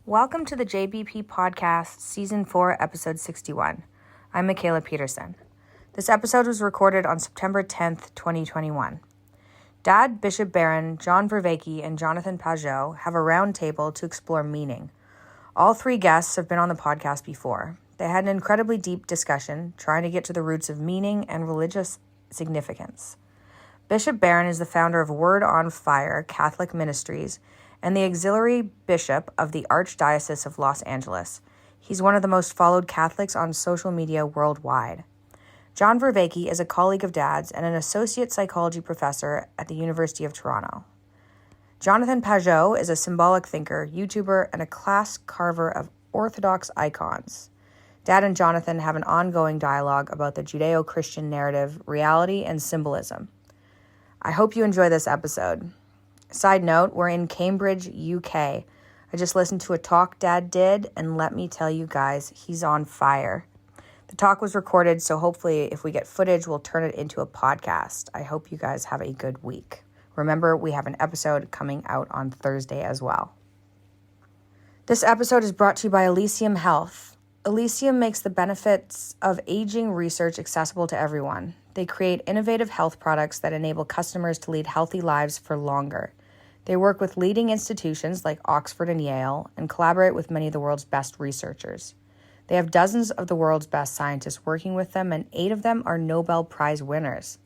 Welcome to the JBP Podcast, Season 4, Episode 61. I'm Jordan Peterson. This episode was recorded on September 10th, 2021. Dad, Bishop Barron, John Vervaeke, and Jonathan Pajot have a round table to explore meaning. All three guests have been on the podcast before. They had an incredibly deep discussion, trying to get to the roots of meaning and religious significance. Bishop Barron is the founder of Word on Fire Catholic Ministries and the auxiliary bishop of the Archdiocese of Los Angeles. He's one of the most followed Catholics on social media worldwide. John Vervaeke is a colleague of Dad's and an associate psychology professor at the University of Toronto. Jonathan Pajot is a symbolic thinker, YouTuber, and a class carver of Orthodox icons. Dad and Jonathan have an ongoing dialogue about the Judeo-Christian narrative, reality, and symbolism. I hope you enjoy this episode. Side note, we're in Cambridge, UK. I just listened to a talk Dad did, and let me tell you guys, he's on fire. The talk was recorded, so hopefully if we get footage, we'll turn it into a podcast. I hope you guys have a good week. Remember, we have an episode coming out on Thursday as well. This episode is brought to you by Elysium Health. Elysium makes the benefits of aging research accessible to everyone. They create innovative health products that enable customers to lead healthy lives for longer. They work with leading institutions like Oxford and Yale and collaborate with many of the world's best researchers. They have dozens of the world's best scientists working with them, and 8 of them are Nobel Prize winners.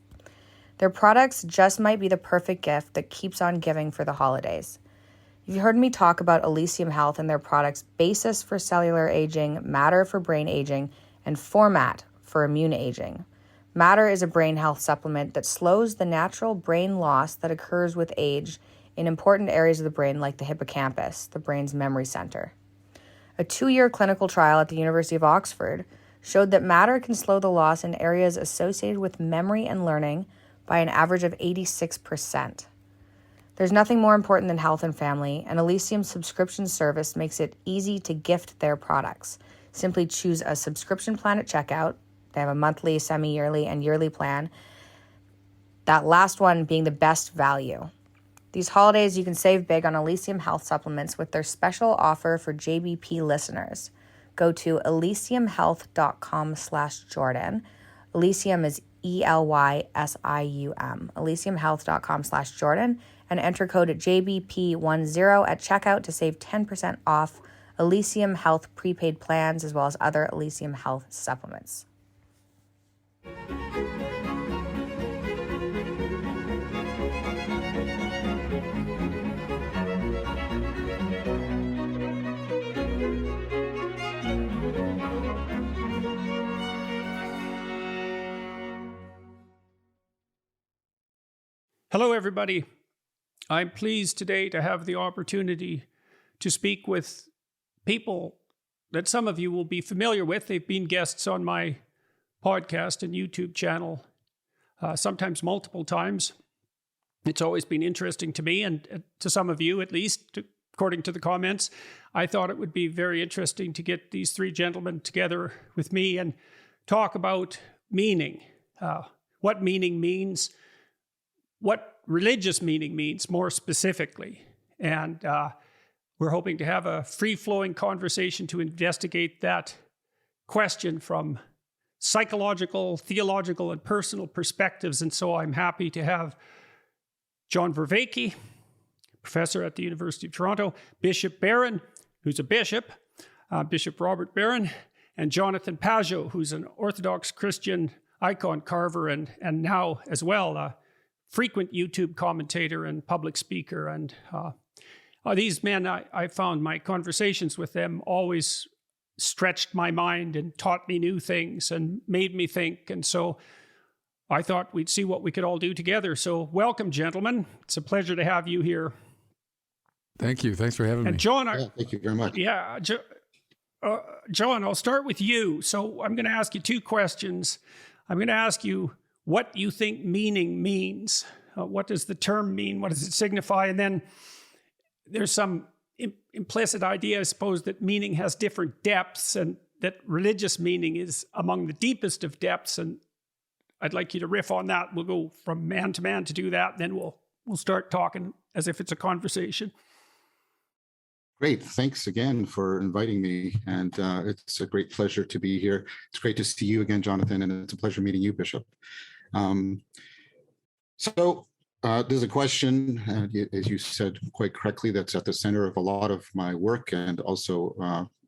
Their products just might be the perfect gift that keeps on giving for the holidays. You've heard me talk about Elysium Health and their products Basis for cellular aging, Matter for brain aging, and Format for immune aging. Matter is a brain health supplement that slows the natural brain loss that occurs with age in important areas of the brain like the hippocampus, the brain's memory center. A 2-year clinical trial at the University of Oxford showed that Matter can slow the loss in areas associated with memory and learning by an average of 86%. There's nothing more important than health and family, and Elysium's subscription service makes it easy to gift their products. Simply choose a subscription plan at checkout. They have a monthly, semi-yearly, and yearly plan. That last one being the best value. These holidays, you can save big on Elysium Health supplements with their special offer for JBP listeners. Go to elysiumhealth.com/Jordan. Elysium is ELYSIUM. elysiumhealth.com/Jordan and enter code JBP10 at checkout to save 10% off Elysium Health prepaid plans as well as other Elysium Health supplements. Hello, everybody. I'm pleased today to have the opportunity to speak with people that some of you will be familiar with. They've been guests on my podcast and YouTube channel, sometimes multiple times. It's always been interesting to me and to some of you, at least, according to the comments. I thought it would be very interesting to get these 3 gentlemen together with me and talk about meaning, what meaning means, what religious meaning means more specifically. And we're hoping to have a free-flowing conversation to investigate that question from psychological, theological, and personal perspectives. And so I'm happy to have John Vervaeke, professor at the University of Toronto, Bishop Barron, who's a bishop, Bishop Robert Barron, and Jonathan Pajot, who's an Orthodox Christian icon carver and now as well a frequent YouTube commentator and public speaker. And these men, I found my conversations with them always stretched my mind and taught me new things and made me think. And so I thought we'd see what we could all do together. So welcome, gentlemen. It's a pleasure to have you here. Thank you. Thanks for having me. And John, Thank you very much. Yeah, John, I'll start with you. So I'm going to ask you 2 questions. I'm going to ask you what you think meaning means. What does the term mean? What does it signify? And then there's some implicit idea, I suppose, that meaning has different depths and that religious meaning is among the deepest of depths. And I'd like you to riff on that. We'll go from man to man to do that. Then we'll start talking as if it's a conversation. Great. Thanks again for inviting me. And it's a great pleasure to be here. It's great to see you again, Jonathan, and it's a pleasure meeting you, Bishop. There's a question, as you said quite correctly, that's at the center of a lot of my work and also,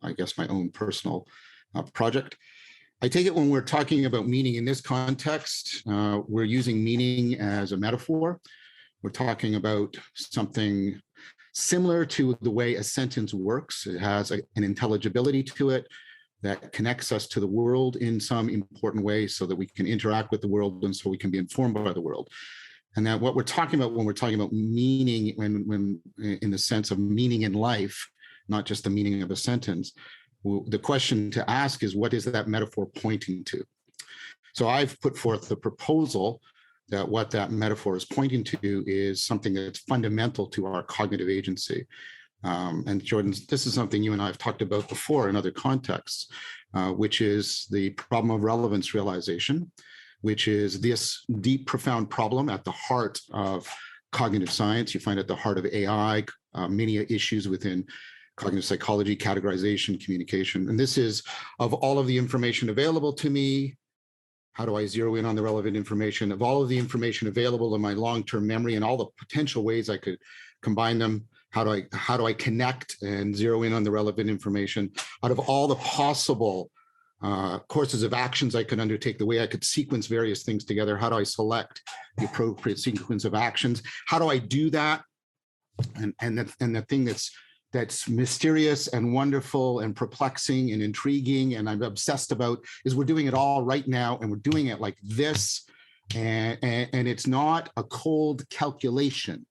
I guess, my own personal project. I take it when we're talking about meaning in this context, we're using meaning as a metaphor. We're talking about something similar to the way a sentence works. It has an intelligibility to it that connects us to the world in some important way so that we can interact with the world and so we can be informed by the world. And that what we're talking about when we're talking about meaning, when in the sense of meaning in life, not just the meaning of a sentence, the question to ask is, what is that metaphor pointing to? So I've put forth the proposal that what that metaphor is pointing to is something that's fundamental to our cognitive agency. And Jordan, this is something you and I have talked about before in other contexts, which is the problem of relevance realization, which is this deep, profound problem at the heart of cognitive science. You find at the heart of AI, many issues within cognitive psychology, categorization, communication. And this is, of all of the information available to me, how do I zero in on the relevant information? Of all of the information available in my long-term memory and all the potential ways I could combine them, how do I connect and zero in on the relevant information? Out of all the possible courses of actions I could undertake, the way I could sequence various things together, how do I select the appropriate sequence of actions? How do I do that? And the thing that's mysterious and wonderful and perplexing and intriguing and I'm obsessed about is we're doing it all right now, and we're doing it like this, and it's not a cold calculation.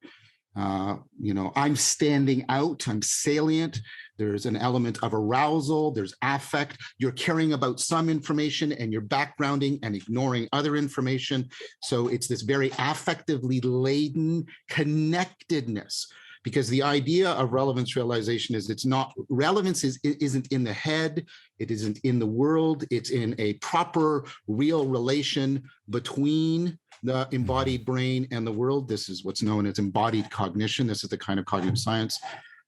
I'm standing out, I'm salient. There's an element of arousal, there's affect. You're caring about some information and you're backgrounding and ignoring other information. So it's this very affectively laden connectedness. Because the idea of relevance realization is relevance isn't in the head, it isn't in the world, it's in a proper, real relation between the embodied brain and the world. This is what's known as embodied cognition. This is the kind of cognitive science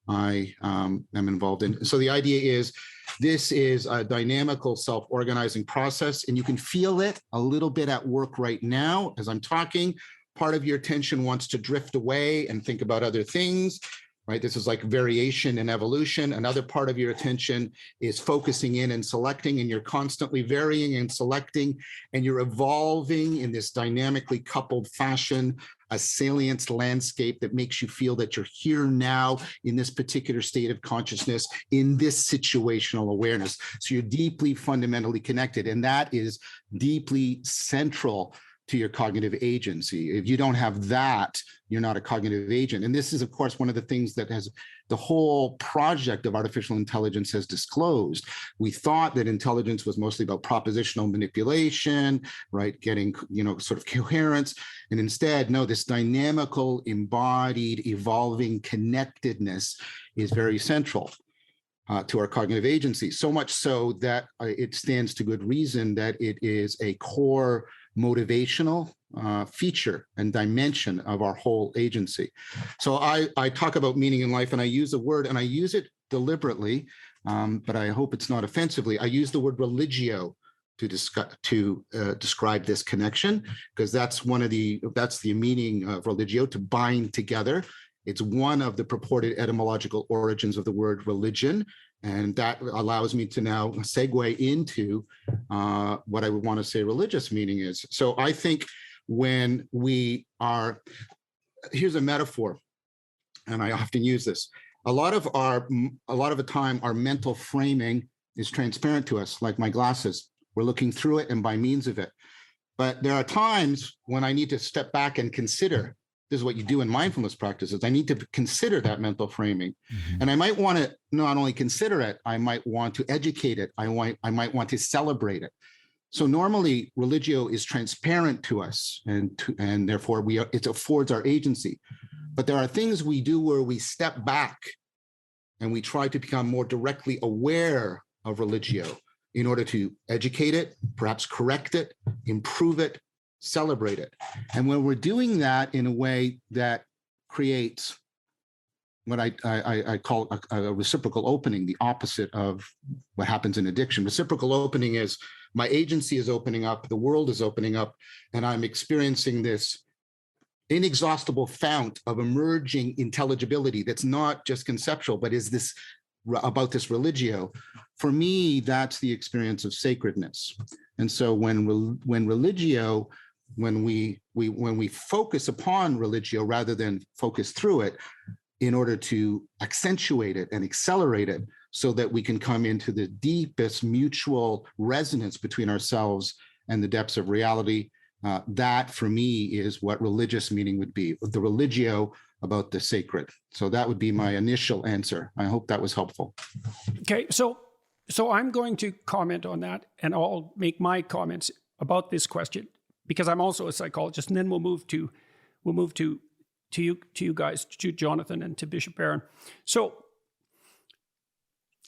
I am involved in. So the idea is, this is a dynamical self-organizing process, and you can feel it a little bit at work right now as I'm talking. Part of your attention wants to drift away and think about other things, right? This is like variation and evolution. Another part of your attention is focusing in and selecting, and you're constantly varying and selecting, and you're evolving in this dynamically coupled fashion, a salience landscape that makes you feel that you're here now in this particular state of consciousness, in this situational awareness. So you're deeply fundamentally connected, and that is deeply central to your cognitive agency. If you don't have that, you're not a cognitive agent. And this is, of course, one of the things that has the whole project of artificial intelligence has disclosed. We thought that intelligence was mostly about propositional manipulation, right? Getting, sort of coherence. And instead, no, this dynamical, embodied, evolving connectedness is very central to our cognitive agency. So much so that it stands to good reason that it is a core motivational feature and dimension of our whole agency. So I talk about meaning in life, and I use the word, and I use it deliberately, but I hope it's not offensively. I use the word religio to describe this connection, because that's the meaning of religio, to bind together. It's one of the purported etymological origins of the word religion. And that allows me to now segue into what I would want to say religious meaning is. So I think when we are, here's a metaphor, and I often use this. A lot of the time, our mental framing is transparent to us, like my glasses. We're looking through it and by means of it. But there are times when I need to step back and consider. This is what you do in mindfulness practices. I need to consider that mental framing. Mm-hmm. And I might want to not only consider it, I might want to educate it. I might want to celebrate it. So normally religio is transparent to us, and therefore it affords our agency. But there are things we do where we step back and we try to become more directly aware of religio in order to educate it, perhaps correct it, improve it, celebrate it. And when we're doing that in a way that creates what I call a reciprocal opening, the opposite of what happens in addiction. Reciprocal opening is my agency is opening up, the world is opening up, and I'm experiencing this inexhaustible fount of emerging intelligibility that's not just conceptual, but is this about this religio. For me, that's the experience of sacredness. And so when religio, when we focus upon religio rather than focus through it, in order to accentuate it and accelerate it so that we can come into the deepest mutual resonance between ourselves and the depths of reality, that for me is what religious meaning would be, the religio about the sacred. So that would be my initial answer. I hope that was helpful. Okay, so I'm going to comment on that, and I'll make my comments about this question because I'm also a psychologist, and then we'll move to you guys, to Jonathan and to Bishop Barron. So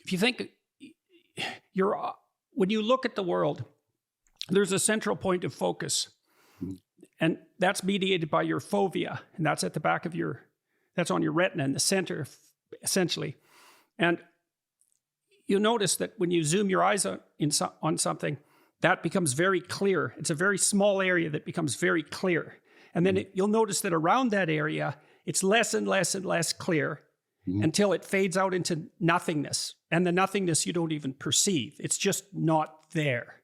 if you think when you look at the world, there's a central point of focus, and that's mediated by your fovea, and that's at the back of that's on your retina in the center, essentially. And you'll notice that when you zoom your eyes on something, that becomes very clear. It's a very small area that becomes very clear. And then you'll notice that around that area, it's less and less and less clear until it fades out into nothingness. And the nothingness you don't even perceive. It's just not there.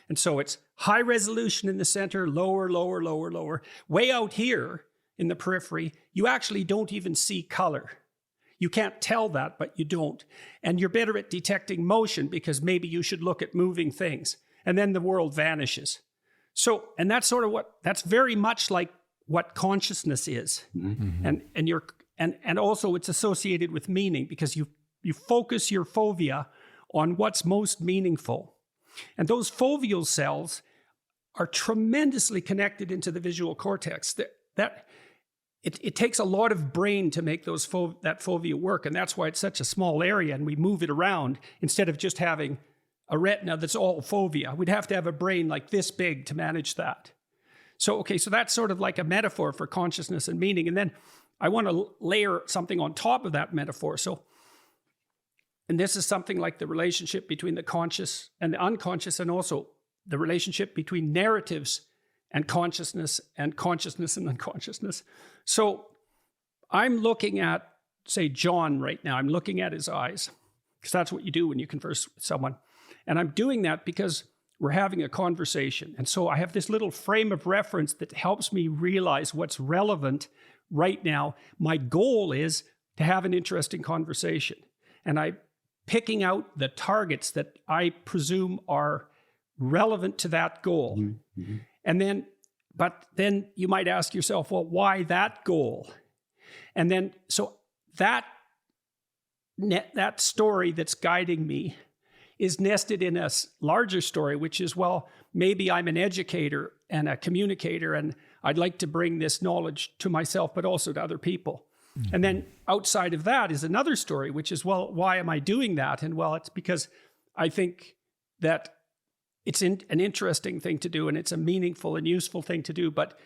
And so it's high resolution in the center, lower, lower, lower, lower. Way out here in the periphery, you actually don't even see color. You can't tell that, but you don't. And you're better at detecting motion because maybe you should look at moving things. And then the world vanishes. So, and that's sort of that's very much like what consciousness is. Mm-hmm. And also it's associated with meaning because you focus your fovea on what's most meaningful. And those foveal cells are tremendously connected into the visual cortex. It takes a lot of brain to make that fovea work, and that's why it's such a small area, and we move it around instead of just having a retina that's all fovea. We'd have to have a brain like this big to manage that. So that's sort of like a metaphor for consciousness and meaning, and then I want to layer something on top of that metaphor. And this is something like the relationship between the conscious and the unconscious, and also the relationship between narratives and consciousness and unconsciousness. So I'm looking at, say, John right now. I'm looking at his eyes, because that's what you do when you converse with someone. And I'm doing that because we're having a conversation. And so I have this little frame of reference that helps me realize what's relevant right now. My goal is to have an interesting conversation. And I'm picking out the targets that I presume are relevant to that goal. Mm-hmm. But then you might ask yourself, well, why that goal? And then, so that story that's guiding me is nested in a larger story, which is, well, maybe I'm an educator and a communicator, and I'd like to bring this knowledge to myself, but also to other people. Mm-hmm. And then outside of that is another story, which is, well, why am I doing that? And well, it's because I think that it's an interesting thing to do, and it's a meaningful and useful thing to do, but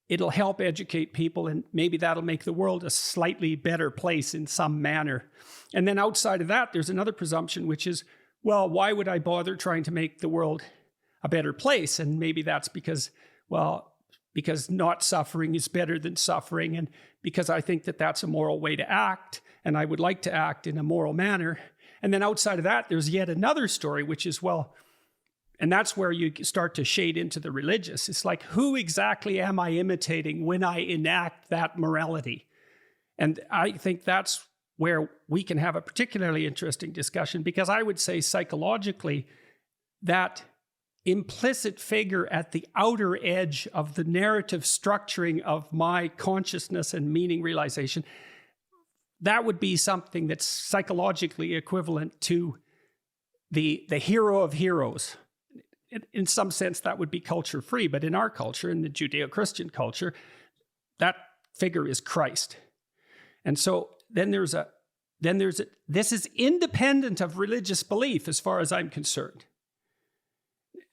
it'll help educate people, and maybe that'll make the world a slightly better place in some manner. And then outside of that, there's another presumption, which is, well, why would I bother trying to make the world a better place? And maybe that's because not suffering is better than suffering, and because I think that that's a moral way to act, and I would like to act in a moral manner. And then outside of that, there's yet another story, which is, well, and that's where you start to shade into the religious. It's like, who exactly am I imitating when I enact that morality? And I think that's where we can have a particularly interesting discussion, because I would say psychologically that implicit figure at the outer edge of the narrative structuring of my consciousness and meaning realization, that would be something that's psychologically equivalent to the hero of heroes. In some sense, that would be culture free, but in our culture, in the Judeo-Christian culture, that figure is Christ. And so this is independent of religious belief as far as I'm concerned.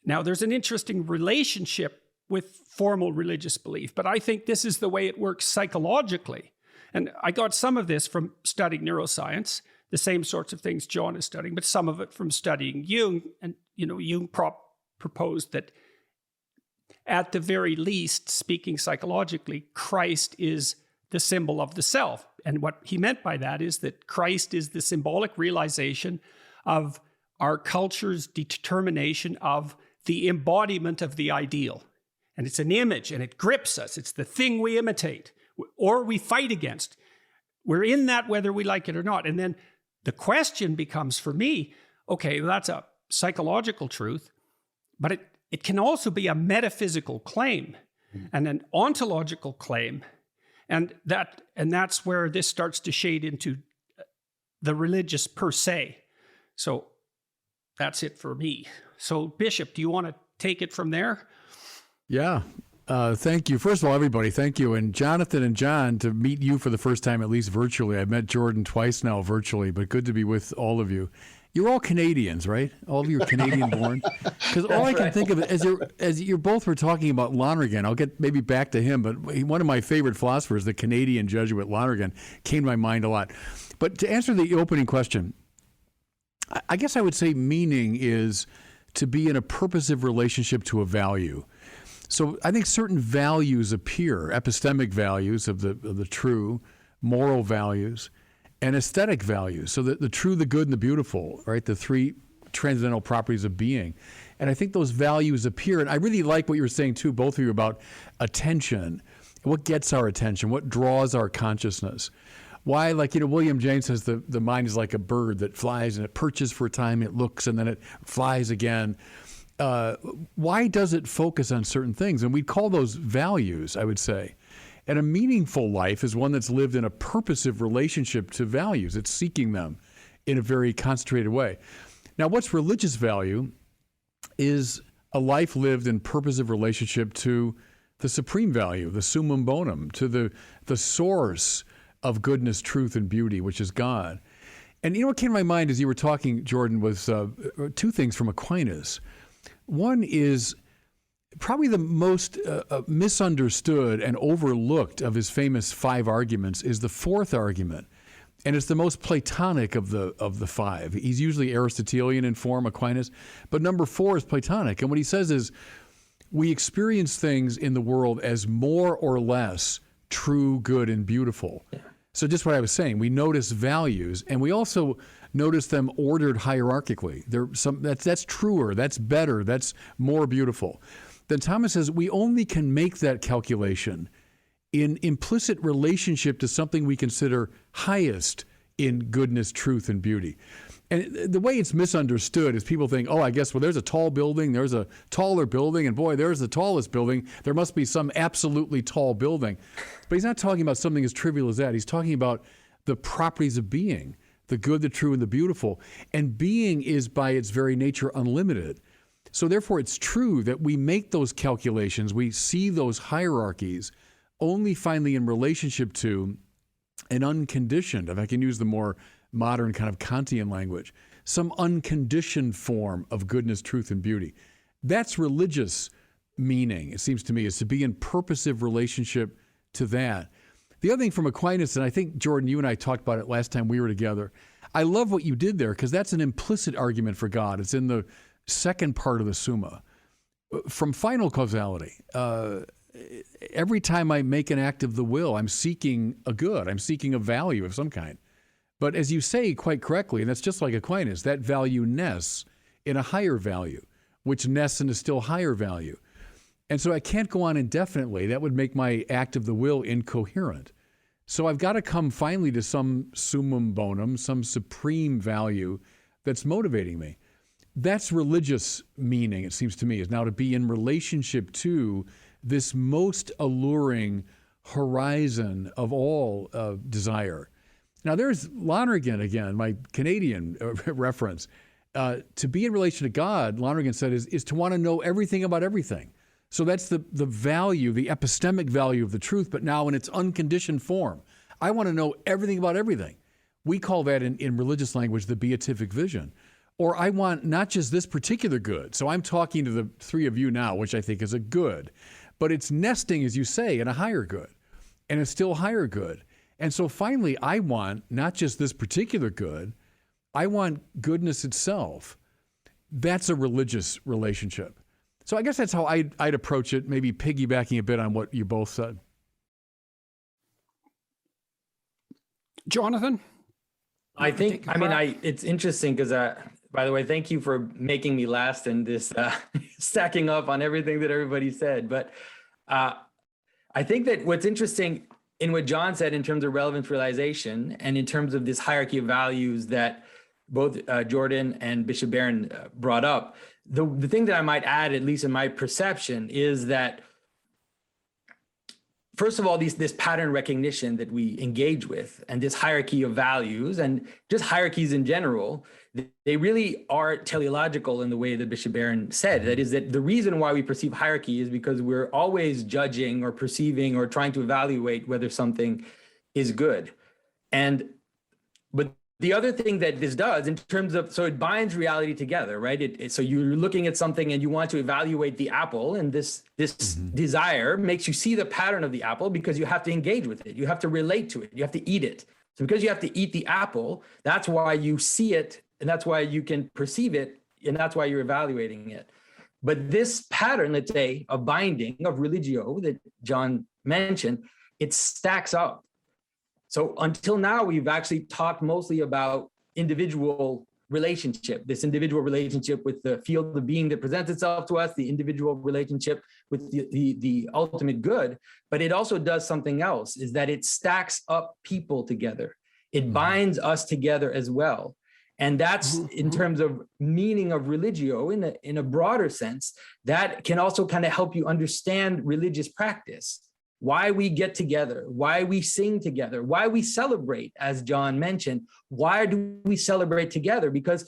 Now, there's an interesting relationship with formal religious belief, but I think this is the way it works psychologically. And I got some of this from studying neuroscience, the same sorts of things John is studying, but some of it from studying Jung. And, Jung proposed that at the very least, speaking psychologically, Christ is the symbol of the self. And what he meant by that is that Christ is the symbolic realization of our culture's determination of the embodiment of the ideal. And it's an image, and it grips us. It's the thing we imitate or we fight against. We're in that whether we like it or not. And then the question becomes for me, okay, well, that's a psychological truth, but it can also be a metaphysical claim and an ontological claim. And that's where this starts to shade into the religious per se. So that's it for me. So Bishop, do you want to take it from there? Yeah. Thank you. First of all, everybody, thank you. And Jonathan and John, to meet you for the first time, at least virtually. I've met Jordan twice now virtually, but good to be with all of you. You're all Canadians, right? All of you are Canadian born. Because all I can think of as you both were talking about Lonergan, I'll get maybe back to him, but one of my favorite philosophers, the Canadian Jesuit Lonergan, came to my mind a lot. But to answer the opening question, I guess I would say meaning is to be in a purposive relationship to a value. So I think certain values appear, epistemic values of the true, moral values, and aesthetic values. So the true, the good, and the beautiful, right? The three transcendental properties of being. And I think those values appear. And I really like what you were saying too, both of you, about attention. What gets our attention? What draws our consciousness? Why, William James says the mind is like a bird that flies and it perches for a time, it looks, and then it flies again. Why does it focus on certain things? And we'd call those values, I would say. And a meaningful life is one that's lived in a purposive relationship to values. It's seeking them in a very concentrated way. Now, what's religious value is a life lived in purposive relationship to the supreme value, the summum bonum, to the source of goodness, truth, and beauty, which is God. And what came to my mind as you were talking, Jordan, was two things from Aquinas. One is probably the most misunderstood and overlooked of his famous 5 arguments is the 4th argument. And it's the most Platonic of the 5. He's usually Aristotelian in form, Aquinas, but number 4 is Platonic. And what he says is, we experience things in the world as more or less true, good, and beautiful. Yeah. So just what I was saying, we notice values, and we also notice them ordered hierarchically. That's truer, that's better, that's more beautiful. Then Thomas says we only can make that calculation in implicit relationship to something we consider highest in goodness, truth, and beauty. And the way it's misunderstood is people think, I guess, there's a tall building, there's a taller building, and boy, there's the tallest building. There must be some absolutely tall building. But he's not talking about something as trivial as that. He's talking about the properties of being, the good, the true, and the beautiful. And being is by its very nature unlimited. So therefore, it's true that we make those calculations, we see those hierarchies only finally in relationship to an unconditioned, if I can use the more modern kind of Kantian language, some unconditioned form of goodness, truth, and beauty. That's religious meaning, it seems to me, is to be in purposive relationship to that. The other thing from Aquinas, and I think, Jordan, you and I talked about it last time we were together, I love what you did there because that's an implicit argument for God. It's in the second part of the Summa. From final causality, every time I make an act of the will, I'm seeking a good, I'm seeking a value of some kind. But as you say quite correctly, and that's just like Aquinas, that value nests in a higher value, which nests in a still higher value. And so I can't go on indefinitely. That would make my act of the will incoherent. So I've got to come finally to some summum bonum, some supreme value that's motivating me. That's religious meaning, it seems to me, is now to be in relationship to this most alluring horizon of all desire. Now, there's Lonergan again, my Canadian reference. To be in relation to God, Lonergan said, is to want to know everything about everything. So that's the value, the epistemic value of the truth, but now in its unconditioned form. I want to know everything about everything. We call that in religious language the beatific vision. Or I want not just this particular good. So I'm talking to the three of you now, which I think is a good. But it's nesting, as you say, in a higher good and a still higher good. And so finally, I want not just this particular good, I want goodness itself. That's a religious relationship. So I guess that's how I'd approach it, maybe piggybacking a bit on what you both said. Jonathan? It's interesting because, by the way, thank you for making me last in this stacking up on everything that everybody said. But I think that what's interesting in what John said in terms of relevance realization and in terms of this hierarchy of values that both Jordan and Bishop Barron brought up, the thing that I might add, at least in my perception, is that first of all, this pattern recognition that we engage with and this hierarchy of values and just hierarchies in general, they really are teleological in the way that Bishop Barron said. That is that the reason why we perceive hierarchy is because we're always judging or perceiving or trying to evaluate whether something is good. But the other thing that this does in terms of, so it binds reality together, right? So you're looking at something and you want to evaluate the apple, and this desire makes you see the pattern of the apple because you have to engage with it. You have to relate to it. You have to eat it. So because you have to eat the apple, that's why you see it, and that's why you can perceive it, and that's why you're evaluating it. But this pattern, let's say, of binding, of religio that John mentioned, it stacks up. So until now, we've actually talked mostly about individual relationship, this individual relationship with the field of being that presents itself to us, the individual relationship with the ultimate good. But it also does something else, is that it stacks up people together. It binds us together as well. And that's in terms of meaning of religio in a broader sense, that can also kind of help you understand religious practice. Why we get together, why we sing together, why we celebrate, as John mentioned. Why do we celebrate together? Because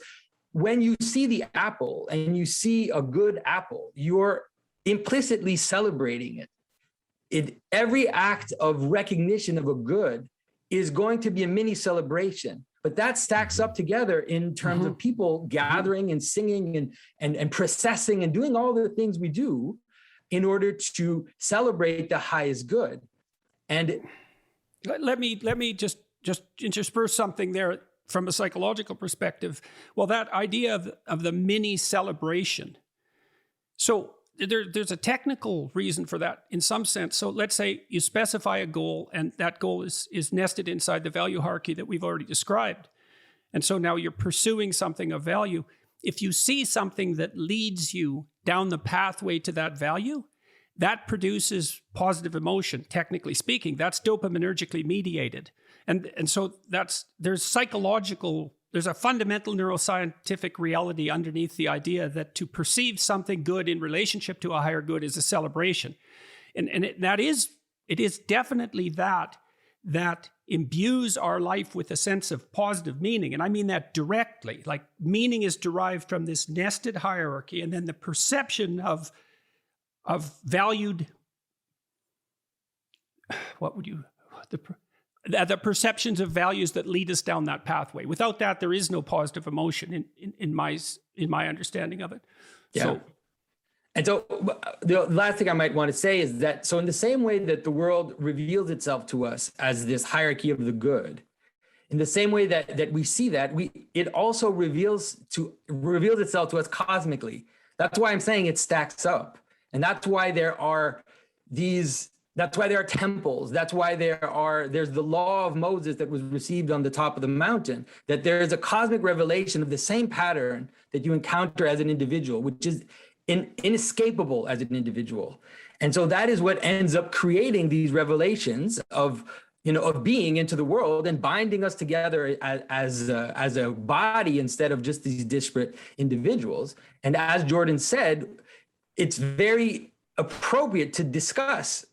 when you see the apple and you see a good apple, you're implicitly celebrating it. Every act of recognition of a good is going to be a mini celebration, but that stacks up together in terms of people gathering and singing and processing and doing all the things we do in order to celebrate the highest good. And let me just intersperse something there from a psychological perspective. Well, that idea of the mini celebration. So there's a technical reason for that in some sense. So let's say you specify a goal, and that goal is nested inside the value hierarchy that we've already described. And so now you're pursuing something of value. If you see something that leads you down the pathway to that value, that produces positive emotion, technically speaking. That's dopaminergically mediated. And so there's a fundamental neuroscientific reality underneath the idea that to perceive something good in relationship to a higher good is a celebration. And it is definitely that imbues our life with a sense of positive meaning. And I mean that directly. Like, meaning is derived from this nested hierarchy, and then the perception of valued, the perceptions of values that lead us down that pathway. Without that, there is no positive emotion in my understanding of it. Yeah. So the last thing I might want to say is that, so in the same way that the world reveals itself to us as this hierarchy of the good, in the same way that we see that, it also reveals itself to us cosmically. That's why I'm saying it stacks up. And that's why there are temples. That's why there's the law of Moses that was received on the top of the mountain, that there is a cosmic revelation of the same pattern that you encounter as an individual, which is inescapable as an individual. And so that is what ends up creating these revelations of being into the world and binding us together as a body instead of just these disparate individuals. And as Jordan said, it's very appropriate to discuss,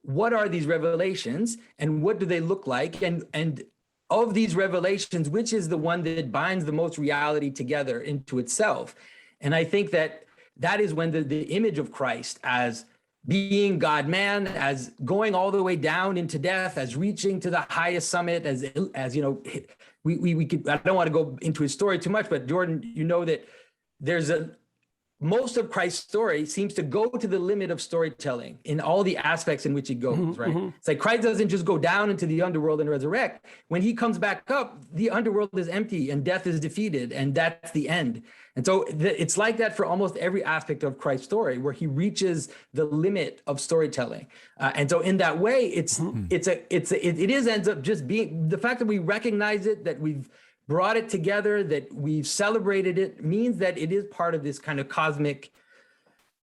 what are these revelations and what do they look like? And of these revelations, which is the one that binds the most reality together into itself? And I think that is when the image of Christ as being God-man, as going all the way down into death, as reaching to the highest summit, as we could, I don't want to go into his story too much, but Jordan, that there's most of Christ's story seems to go to the limit of storytelling in all the aspects in which it goes, right? It's like Christ doesn't just go down into the underworld and resurrect. When he comes back up, the underworld is empty and death is defeated, and that's the end. And so it's like that for almost every aspect of Christ's story, where he reaches the limit of storytelling. And so in that way, it ends up just being the fact that we recognize it, that we've brought it together, that we've celebrated it, means that it is part of this kind of cosmic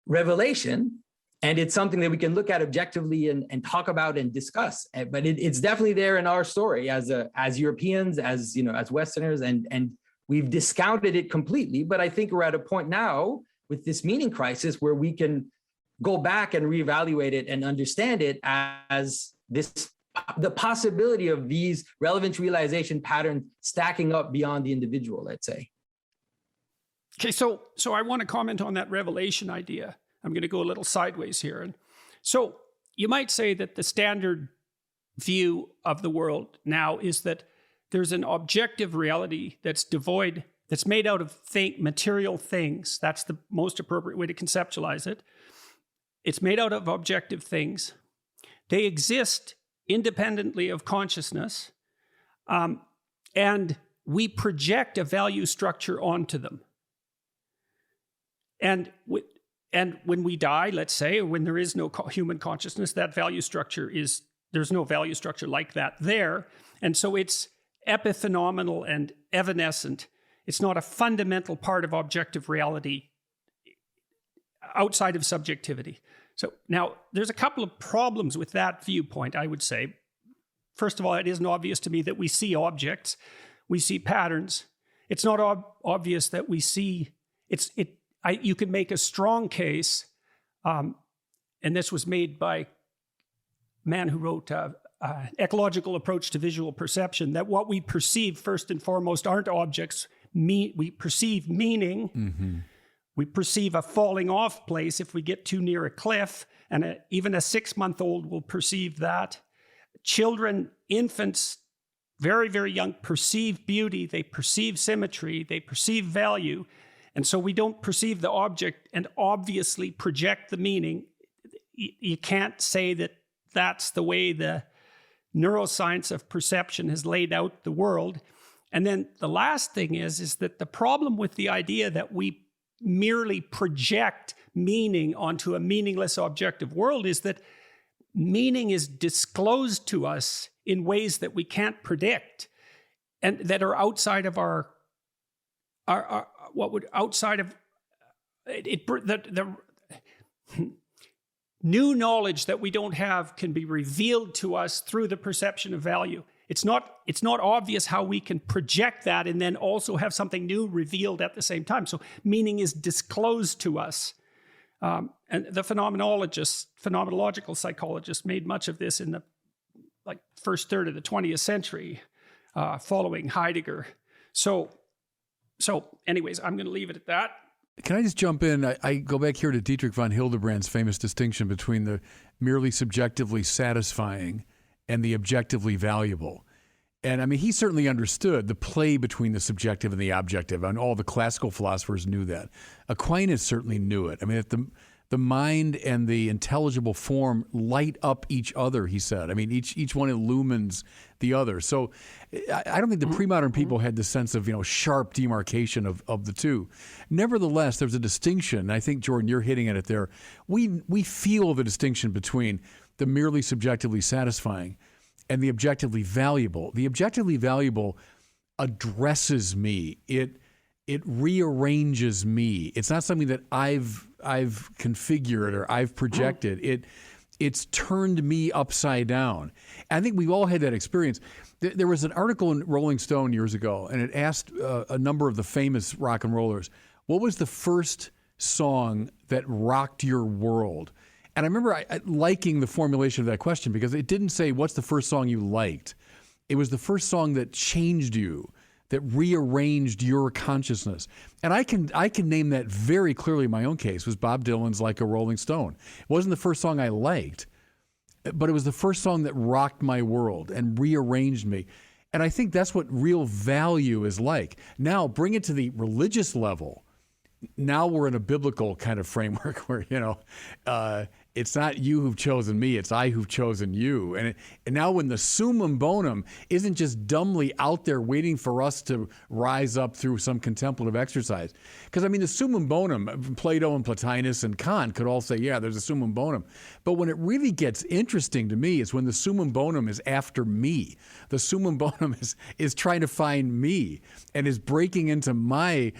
revelation. And it's something that we can look at objectively and talk about and discuss. But it's definitely there in our story as Europeans, as Westerners, and we've discounted it completely. But I think we're at a point now with this meaning crisis where we can go back and reevaluate it and understand it as the possibility of these relevance realization patterns stacking up beyond the individual, let's say. Okay, so I want to comment on that revelation idea. I'm going to go a little sideways here. And so you might say that the standard view of the world now is that there's an objective reality that's devoid, that's made out of material things. That's the most appropriate way to conceptualize it. It's made out of objective things. They exist independently of consciousness, and we project a value structure onto them. And when we die, let's say, or when there is no human consciousness, that value structure there's no value structure like that there. And so it's epiphenomenal and evanescent. It's not a fundamental part of objective reality outside of subjectivity. So now there's a couple of problems with that viewpoint, I would say. First of all, it isn't obvious to me that we see objects, we see patterns. It's not obvious that we see, you could make a strong case, and this was made by a man who wrote Ecological Approach to Visual Perception, that what we perceive first and foremost aren't objects. We perceive meaning. Mm-hmm. We perceive a falling off place if we get too near a cliff, and even a 6-month-old will perceive that. Children, infants, very, very young, perceive beauty, they perceive symmetry, they perceive value, and so we don't perceive the object and obviously project the meaning. You can't say that that's the way the neuroscience of perception has laid out the world. And then the last thing is that the problem with the idea that we merely project meaning onto a meaningless objective world is that meaning is disclosed to us in ways that we can't predict and that are outside of our what would outside of it the new knowledge that we don't have can be revealed to us through the perception of value. It's not obvious how we can project that and then also have something new revealed at the same time. So meaning is disclosed to us. And the phenomenological psychologists made much of this in the first third of the 20th century, following Heidegger. So anyways, I'm going to leave it at that. Can I just jump in? I go back here to Dietrich von Hildebrandt's famous distinction between the merely subjectively satisfying and the objectively valuable. And I mean, he certainly understood the play between the subjective and the objective, and all the classical philosophers knew that. Aquinas certainly knew it. I mean, the mind and the intelligible form light up each other, he said. I mean, each one illumines the other. So I don't think the pre-modern people had the sense of, sharp demarcation of the two. Nevertheless, there's a distinction. And I think, Jordan, you're hitting at it there. We feel the distinction between the merely subjectively satisfying and the objectively valuable. The objectively valuable addresses me. It rearranges me. It's not something that I've configured or I've projected. It's turned me upside down. I think we've all had that experience. There was an article in Rolling Stone years ago, and it asked a number of the famous rock and rollers, what was the first song that rocked your world? And I remember liking the formulation of that question because it didn't say, what's the first song you liked? It was the first song that changed you, that rearranged your consciousness. And I can name that very clearly in my own case, was Bob Dylan's Like a Rolling Stone. It wasn't the first song I liked, but it was the first song that rocked my world and rearranged me. And I think that's what real value is like. Now, bring it to the religious level. now we're in a biblical kind of framework where, it's not you who've chosen me, it's I who've chosen you. And now when the summum bonum isn't just dumbly out there waiting for us to rise up through some contemplative exercise. Because, the summum bonum, Plato and Plotinus and Kant could all say, yeah, there's a summum bonum. But when it really gets interesting to me is when the summum bonum is after me. The summum bonum is trying to find me and is breaking into my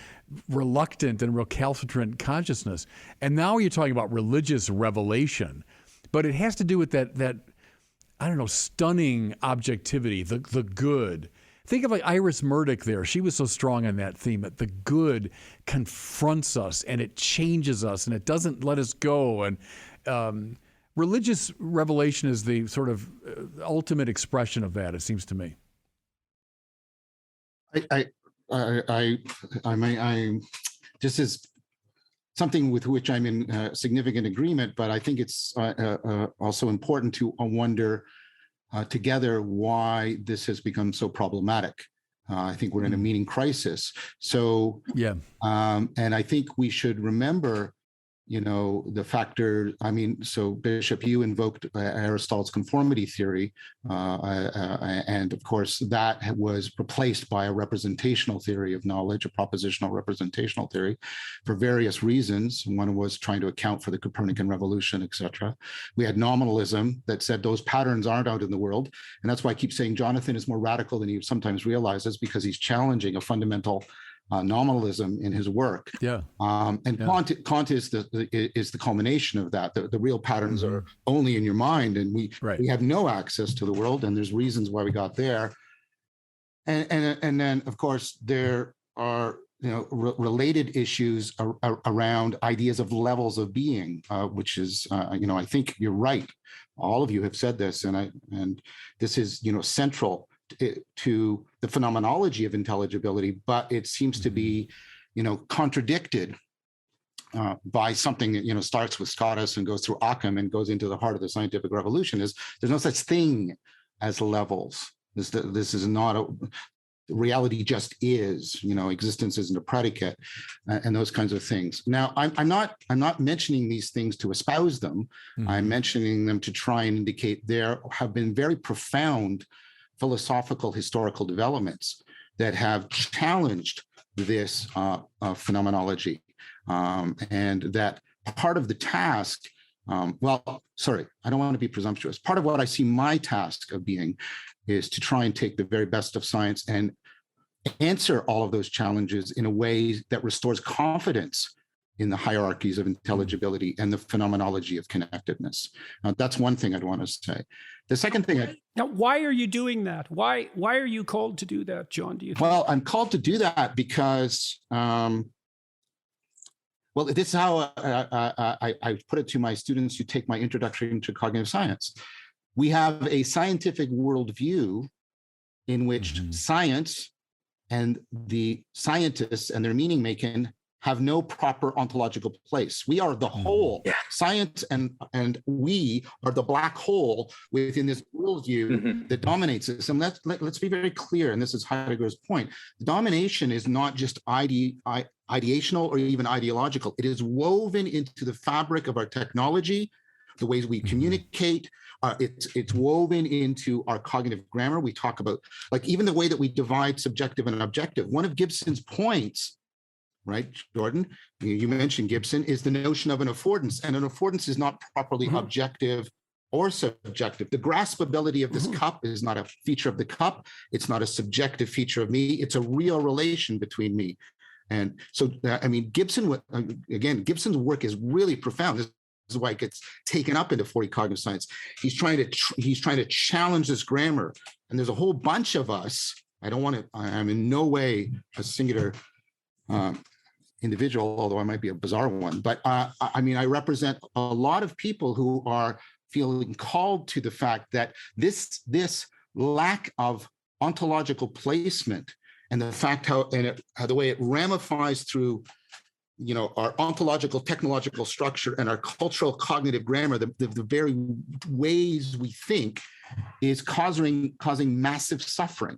reluctant and recalcitrant consciousness. And now you're talking about religious revelation, but it has to do with that stunning objectivity, the good. Think of like Iris Murdoch there. She was so strong on that theme that the good confronts us and it changes us and it doesn't let us go. And religious revelation is the sort of ultimate expression of that, it seems to me. This is something with which I'm in significant agreement, but I think it's also important to wonder together why this has become so problematic. I think we're in a meaning crisis. So, and I think we should remember, the factor. So Bishop, you invoked Aristotle's conformity theory, and of course that was replaced by a representational theory of knowledge, a propositional representational theory, for various reasons. One was trying to account for the Copernican revolution, etc. We had nominalism that said those patterns aren't out in the world, and that's why I keep saying Jonathan is more radical than he sometimes realizes, because he's challenging a fundamental nominalism in his work. Kant is the culmination of that. The real patterns are only in your mind, and we have no access to the world, and there's reasons why we got there. And then of course there are related issues around ideas of levels of being, which is I think you're right. All of you have said this, and this is central to the phenomenology of intelligibility, but it seems to be, contradicted by something that, starts with Scotus and goes through Occam and goes into the heart of the scientific revolution. Is there's no such thing as levels. This is not a reality. Just is. Existence isn't a predicate, and those kinds of things. Now, I'm not mentioning these things to espouse them. I'm mentioning them to try and indicate there have been very profound philosophical historical developments that have challenged this phenomenology, and that part of the task, I don't want to be presumptuous. Part of what I see my task of being is to try and take the very best of science and answer all of those challenges in a way that restores confidence in the hierarchies of intelligibility and the phenomenology of connectedness. That's one thing I'd want to say. The second thing. Now, why are you doing that? Why are you called to do that, John? Do you think? Well, I'm called to do that because, this is how I put it to my students who take my introduction to cognitive science. We have a scientific worldview in which science and the scientists and their meaning making have no proper ontological place. We are the whole. Science and we are the black hole within this worldview that dominates us. And let's be very clear, and this is Heidegger's point. Domination is not just ideational or even ideological. It is woven into the fabric of our technology, the ways we communicate. It's woven into our cognitive grammar. We talk about, even the way that we divide subjective and objective. One of Gibson's points, right, Jordan, you mentioned Gibson, is the notion of an affordance, and an affordance is not properly objective or subjective. The graspability of this cup is not a feature of the cup. It's not a subjective feature of me. It's a real relation between me. And so, Gibson's work is really profound. This is why it gets taken up into 40 cognitive science. He's trying to challenge this grammar. And there's a whole bunch of us. I'm in no way a singular individual, although I might be a bizarre one. But I represent a lot of people who are feeling called to the fact that this lack of ontological placement and the fact how the way it ramifies through, our ontological, technological structure and our cultural cognitive grammar, the very ways we think, is causing massive suffering.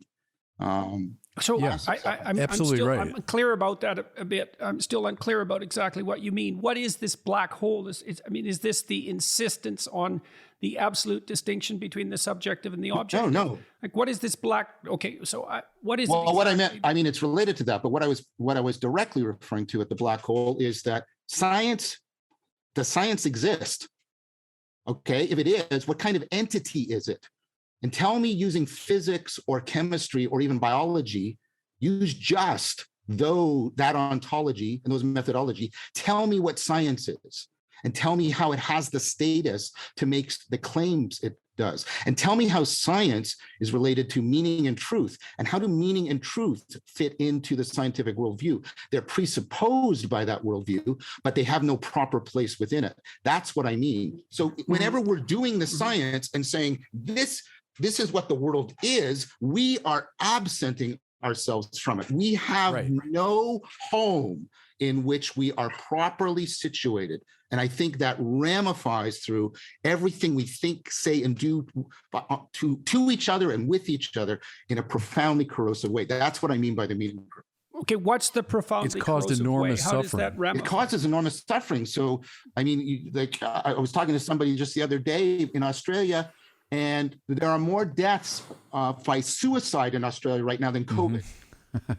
So Yeah, I'm absolutely still, right. I'm unclear about that a bit. I'm still unclear about exactly what you mean. What is this black hole? Is this the insistence on the absolute distinction between the subjective and the objective? No. Like, what is this black? Okay, so what is it? Well, what I meant, exactly? it's related to that, but what I was directly referring to at the black hole is that does science exist? Okay, if it is, what kind of entity is it? And tell me, using physics or chemistry or even biology, use just that ontology and those methodology. Tell me what science is, and tell me how it has the status to make the claims it does. And tell me how science is related to meaning and truth, and how do meaning and truth fit into the scientific worldview. They're presupposed by that worldview, but they have no proper place within it. That's what I mean. So whenever we're doing the science and saying this is what the world is, we are absenting ourselves from it. We have no home in which we are properly situated. And I think that ramifies through everything we think, say, and do to each other and with each other in a profoundly corrosive way. That's what I mean by the meaning group. Okay, what's the profoundly It's caused corrosive enormous way? How does suffering. that ramify? It causes enormous suffering. So, I mean, I was talking to somebody just the other day in Australia, and there are more deaths by suicide in Australia right now than COVID.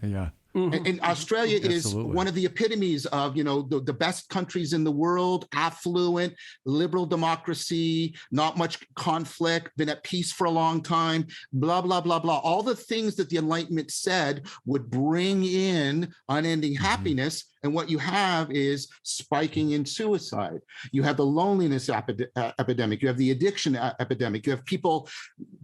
Yeah. And Australia is Absolutely. one of the epitomes of, the best countries in the world, affluent, liberal democracy, not much conflict, been at peace for a long time, blah, blah, blah, blah. All the things that the Enlightenment said would bring in unending happiness. And what you have is spiking in suicide. You have the loneliness epidemic. You have the addiction epidemic. You have people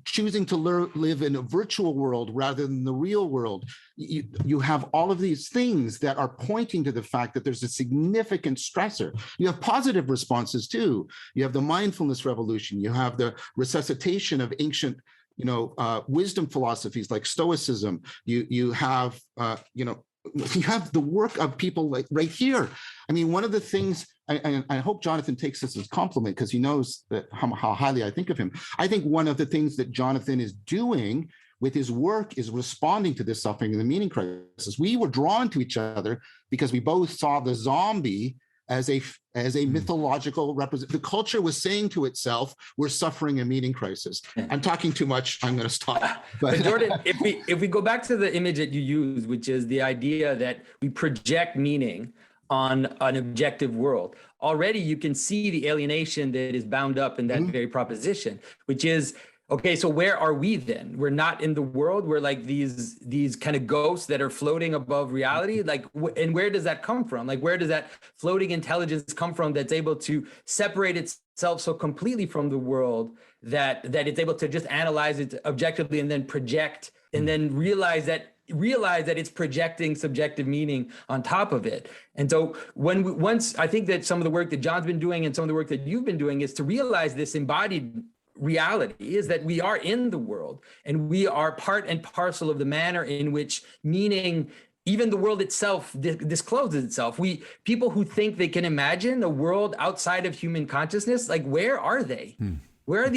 choosing to live in a virtual world rather than the real world. You have all of these things that are pointing to the fact that there's a significant stressor. You have positive responses too. You have the mindfulness revolution. You have the resuscitation of ancient wisdom philosophies like Stoicism. You have you have the work of people like right here. I mean, one of the things, I hope Jonathan takes this as a compliment because he knows that how highly I think of him. I think one of the things that Jonathan is doing with his work is responding to this suffering and the meaning crisis. We were drawn to each other because we both saw the zombie as a mythological represent. The culture was saying to itself, we're suffering a meaning crisis. I'm talking too much. I'm going to stop. But Jordan, if we go back to the image that you use, which is the idea that we project meaning on an objective world, already you can see the alienation that is bound up in that very proposition, which is, okay, so where are we then? We're not in the world. We're like these kind of ghosts that are floating above reality. Like, and where does that come from? Like, where does that floating intelligence come from that's able to separate itself so completely from the world that it's able to just analyze it objectively and then project and then realize that it's projecting subjective meaning on top of it. And so once I think that some of the work that John's been doing and some of the work that you've been doing is to realize this embodied reality is that we are in the world and we are part and parcel of the manner in which meaning, even the world itself, discloses itself. People who think they can imagine a world outside of human consciousness, like where are they? Where are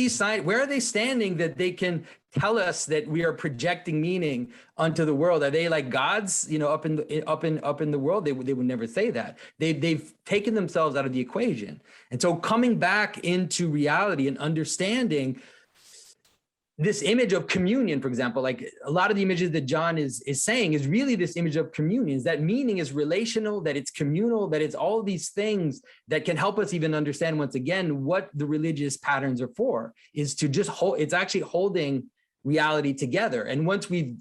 they standing that they can tell us that we are projecting meaning onto the world? Are they like gods, up in the world? They would never say that. They've taken themselves out of the equation. And so coming back into reality and understanding this image of communion, for example, like a lot of the images that John is saying is really this image of communion, is that meaning is relational, that it's communal, that it's all these things that can help us even understand once again what the religious patterns are for, is to just it's actually holding reality together. And once we've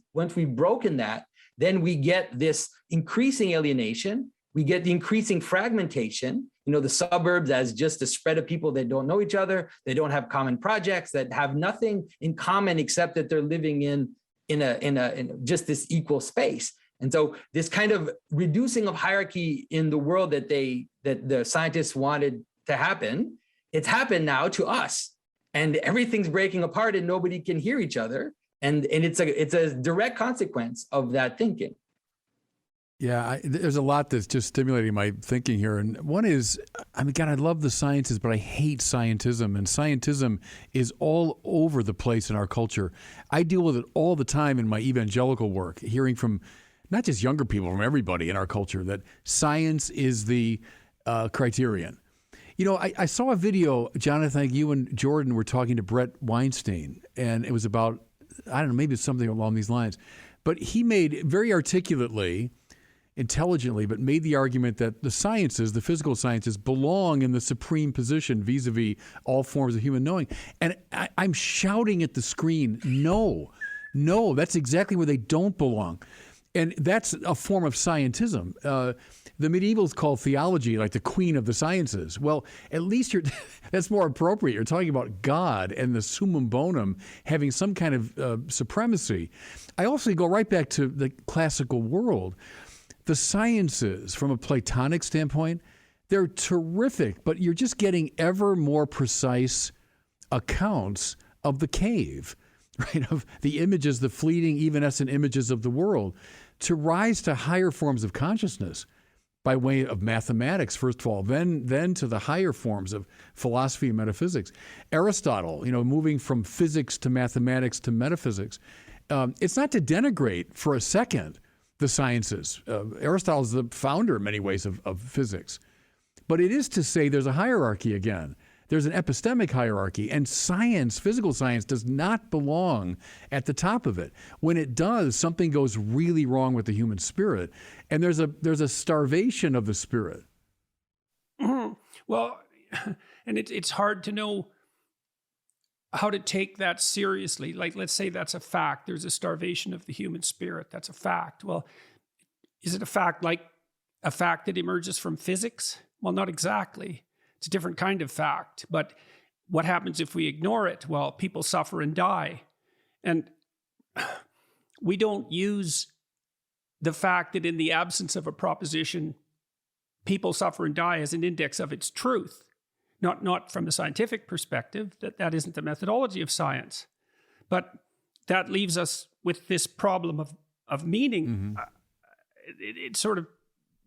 broken that, then we get this increasing alienation, we get the increasing fragmentation, the suburbs as just a spread of people that don't know each other, they don't have common projects, that have nothing in common except that they're living in just this equal space. And so this kind of reducing of hierarchy in the world that the scientists wanted to happen, it's happened now to us. And everything's breaking apart and nobody can hear each other. And it's a direct consequence of that thinking. Yeah, there's a lot that's just stimulating my thinking here. And one is, I mean, God, I love the sciences, but I hate scientism. And scientism is all over the place in our culture. I deal with it all the time in my evangelical work, hearing from not just younger people, from everybody in our culture, that science is the criterion. You know, I saw a video, Jonathan, you and Jordan were talking to Brett Weinstein, and it was about, I don't know, maybe it's something along these lines. But he made very articulately, intelligently, but made the argument that the sciences, the physical sciences, belong in the supreme position vis-a-vis all forms of human knowing. And I'm shouting at the screen, no, that's exactly where they don't belong. And that's a form of scientism. The medievals called theology like the queen of the sciences. Well, at least that's more appropriate. You're talking about God and the summum bonum having some kind of supremacy. I also go right back to the classical world. The sciences, from a Platonic standpoint, they're terrific, but you're just getting ever more precise accounts of the cave, right? Of the images, the fleeting, evanescent images of the world. To rise to higher forms of consciousness by way of mathematics, first of all, then to the higher forms of philosophy and metaphysics. Aristotle, moving from physics to mathematics to metaphysics. It's not to denigrate for a second the sciences. Aristotle is the founder in many ways of physics. But it is to say there's a hierarchy again. There's an epistemic hierarchy, and science, physical science, does not belong at the top of it. When it does, something goes really wrong with the human spirit, and there's a starvation of the spirit. Well, and it's hard to know how to take that seriously. Like, let's say that's a fact. There's a starvation of the human spirit. That's a fact. Well, is it a fact like a fact that emerges from physics? Well, not exactly. It's a different kind of fact. But what happens if we ignore it? Well, people suffer and die. And we don't use the fact that in the absence of a proposition, people suffer and die as an index of its truth. Not from a scientific perspective, that isn't the methodology of science. But that leaves us with this problem of meaning. Mm-hmm. It's sort of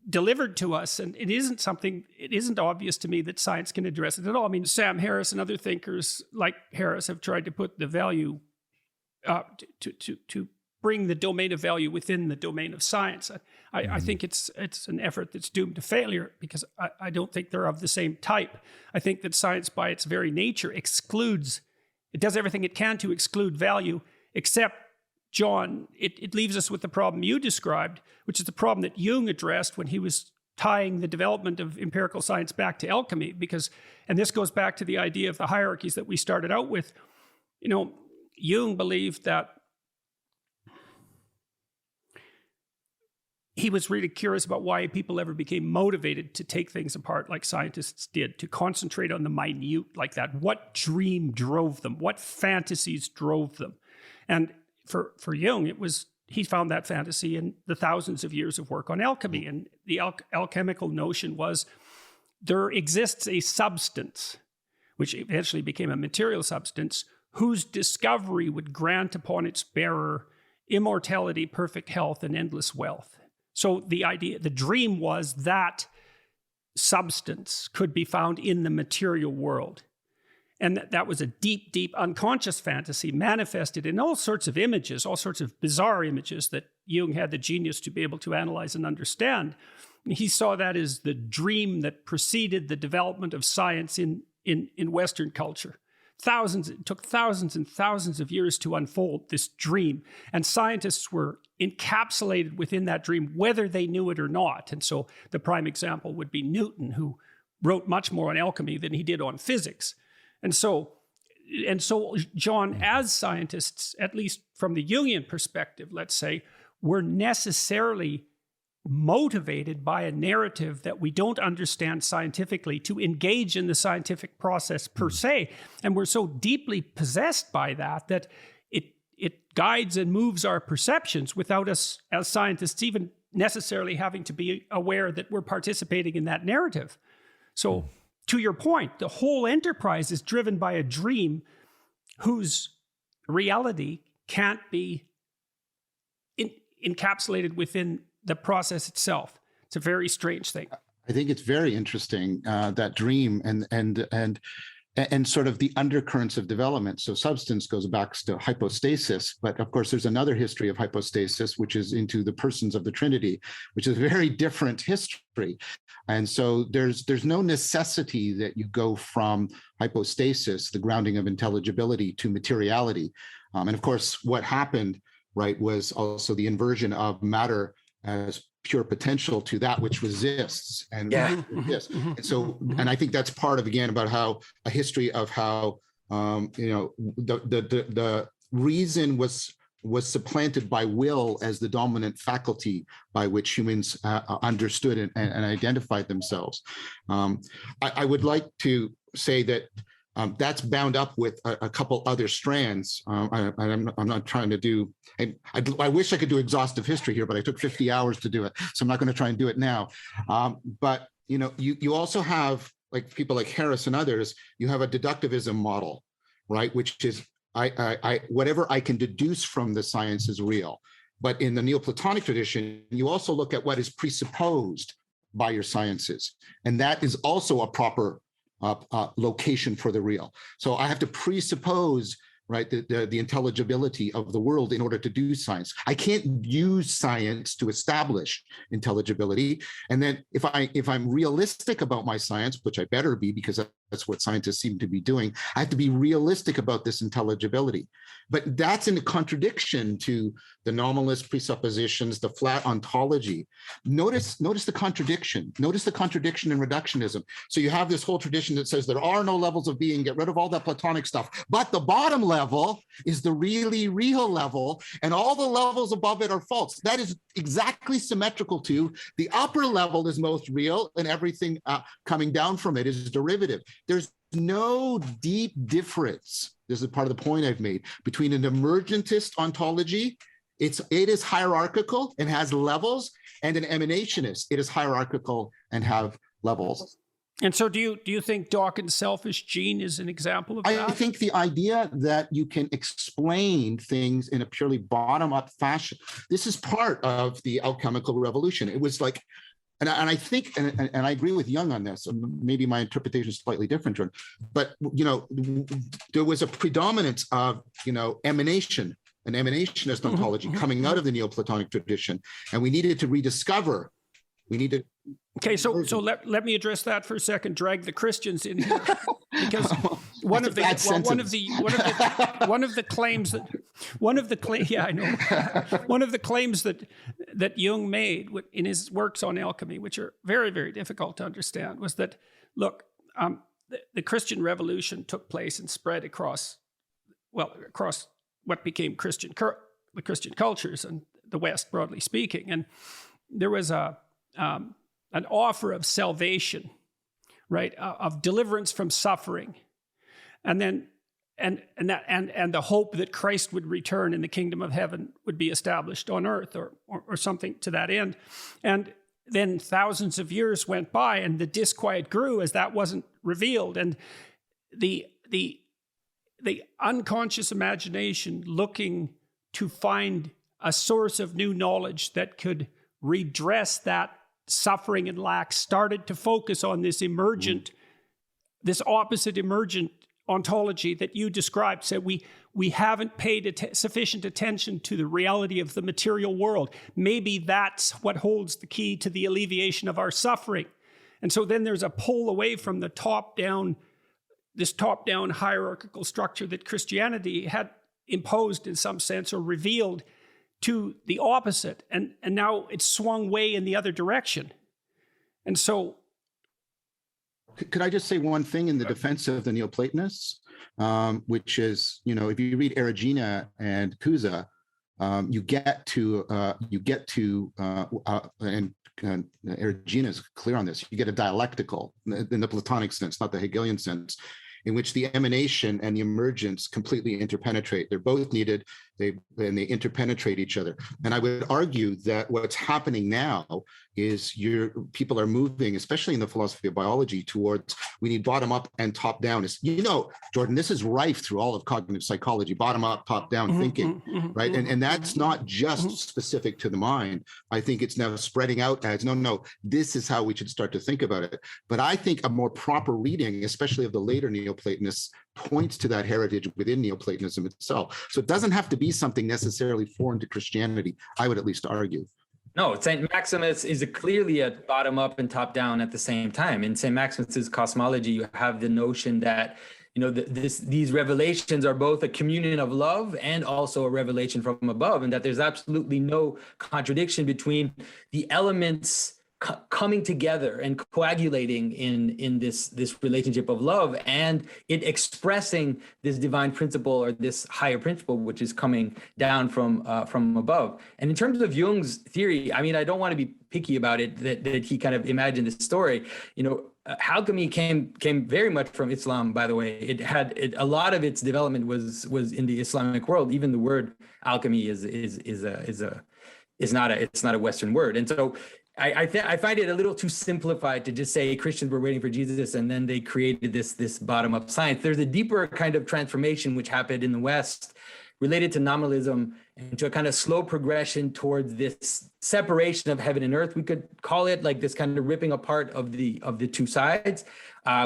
delivered to us, and it isn't obvious to me that science can address it at all. I mean, Sam Harris and other thinkers like Harris have tried to put the value, to bring the domain of value within the domain of science. I think it's an effort that's doomed to failure because I don't think they're of the same type. I think that science by its very nature it does everything it can to exclude value, except, John, it leaves us with the problem you described, which is the problem that Jung addressed when he was tying the development of empirical science back to alchemy, and this goes back to the idea of the hierarchies that we started out with. Jung believed that he was really curious about why people ever became motivated to take things apart like scientists did, to concentrate on the minute like that. What dream drove them? What fantasies drove them? And for Jung, he found that fantasy in the thousands of years of work on alchemy. And the alchemical notion was there exists a substance, which eventually became a material substance, whose discovery would grant upon its bearer immortality, perfect health, and endless wealth. So the dream was that substance could be found in the material world. And that was a deep, deep unconscious fantasy manifested in all sorts of images, all sorts of bizarre images that Jung had the genius to be able to analyze and understand. He saw that as the dream that preceded the development of science in Western culture. It took thousands and thousands of years to unfold this dream. And scientists were encapsulated within that dream, whether they knew it or not. And so the prime example would be Newton, who wrote much more on alchemy than he did on physics. And so, John, as scientists, at least from the Jungian perspective, let's say, we're necessarily motivated by a narrative that we don't understand scientifically to engage in the scientific process per se. And we're so deeply possessed by that it guides and moves our perceptions without us as scientists even necessarily having to be aware that we're participating in that narrative. So to your point, the whole enterprise is driven by a dream whose reality can't be encapsulated within the process itself. It's a very strange thing. I think it's very interesting, that dream and sort of the undercurrents of development. So substance goes back to hypostasis, but of course there's another history of hypostasis, which is into the persons of the Trinity, which is a very different history. And so there's no necessity that you go from hypostasis, the grounding of intelligibility, to materiality. And of course, what happened, right, was also the inversion of matter as pure potential to that which resists and exists. And so, and I think that's part of, again, about how a history of how the reason was supplanted by will as the dominant faculty by which humans understood and identified themselves. I would like to say that that's bound up with a couple other strands. I'm not trying to do, I wish I could do exhaustive history here, but I took 50 hours to do it. So I'm not going to try and do it now. But you also have, like people like Harris and others, you have a deductivism model, right? Which is whatever I can deduce from the science is real. But in the Neoplatonic tradition, you also look at what is presupposed by your sciences. And that is also a proper location for the real. So I have to presuppose, right, the intelligibility of the world in order to do science. I can't use science to establish intelligibility. And then if I'm realistic about my science, which I better be, because that's what scientists seem to be doing, I have to be realistic about this intelligibility. But that's in contradiction to the nominalist presuppositions, the flat ontology. Notice the contradiction. Notice the contradiction in reductionism. So you have this whole tradition that says there are no levels of being, get rid of all that Platonic stuff. But the bottom level is the really real level, and all the levels above it are false. That is exactly symmetrical to the upper level is most real, and everything coming down from it is derivative. There's no deep difference. This is part of the point I've made between an emergentist ontology. It is hierarchical and has levels, and an emanationist. It is hierarchical and have levels. And so do you think Dawkins' selfish gene is an example of that? I think the idea that you can explain things in a purely bottom-up fashion, this is part of the alchemical revolution. It was like, and I think, and I agree with Jung on this, maybe my interpretation is slightly different, Jordan, but, there was a predominance of, emanation, an emanationist ontology coming out of the Neoplatonic tradition, and we needed to rediscover. Okay, so let me address that for a second. Drag the Christians in here, because one of the claims that Jung made in his works on alchemy, which are very, very difficult to understand, was that, look, the Christian revolution took place and spread across what became the Christian cultures and the West, broadly speaking, and there was an offer of salvation, right, of deliverance from suffering, and then and the hope that Christ would return and the kingdom of heaven would be established on earth, or something to that end. And then thousands of years went by, and the disquiet grew as that wasn't revealed, and the unconscious imagination looking to find a source of new knowledge that could redress that suffering and lack started to focus on this this opposite emergent ontology that you described. Said we haven't paid sufficient attention to the reality of the material world. Maybe that's what holds the key to the alleviation of our suffering. And so then there's a pull away from the top-down hierarchical structure that Christianity had imposed in some sense, or revealed, to the opposite, and now it's swung way in the other direction. And so, could I just say one thing in the defense of the Neoplatonists, which is, if you read Erigena and Cusa, you get to and Erigena is clear on this. You get a dialectical in the Platonic sense, not the Hegelian sense, in which the emanation and the emergence completely interpenetrate. They're both needed, they interpenetrate each other. And I would argue that what's happening now is people are moving, especially in the philosophy of biology, towards we need bottom up and top down. Jordan, this is rife through all of cognitive psychology, bottom up, top down thinking, right? And that's not just specific to the mind. I think it's now spreading out as, no, this is how we should start to think about it. But I think a more proper reading, especially of the later Neoplatonists, points to that heritage within Neoplatonism itself. So it doesn't have to be something necessarily foreign to Christianity, I would at least argue. No, St. Maximus is clearly a bottom up and top down at the same time. In St. Maximus's cosmology, you have the notion that these revelations are both a communion of love and also a revelation from above, and that there's absolutely no contradiction between the elements coming together and coagulating in this relationship of love, and it expressing this divine principle or this higher principle which is coming down from above. And in terms of Jung's theory, I mean, I don't want to be picky about it, that he kind of imagined this story. Alchemy came very much from Islam, by the way. A lot of its development was in the Islamic world. Even the word alchemy is not a Western word, and so I find it a little too simplified to just say Christians were waiting for Jesus and then they created this bottom-up science. There's a deeper kind of transformation which happened in the West related to nominalism and to a kind of slow progression towards this separation of heaven and earth. We could call it like this kind of ripping apart of the two sides,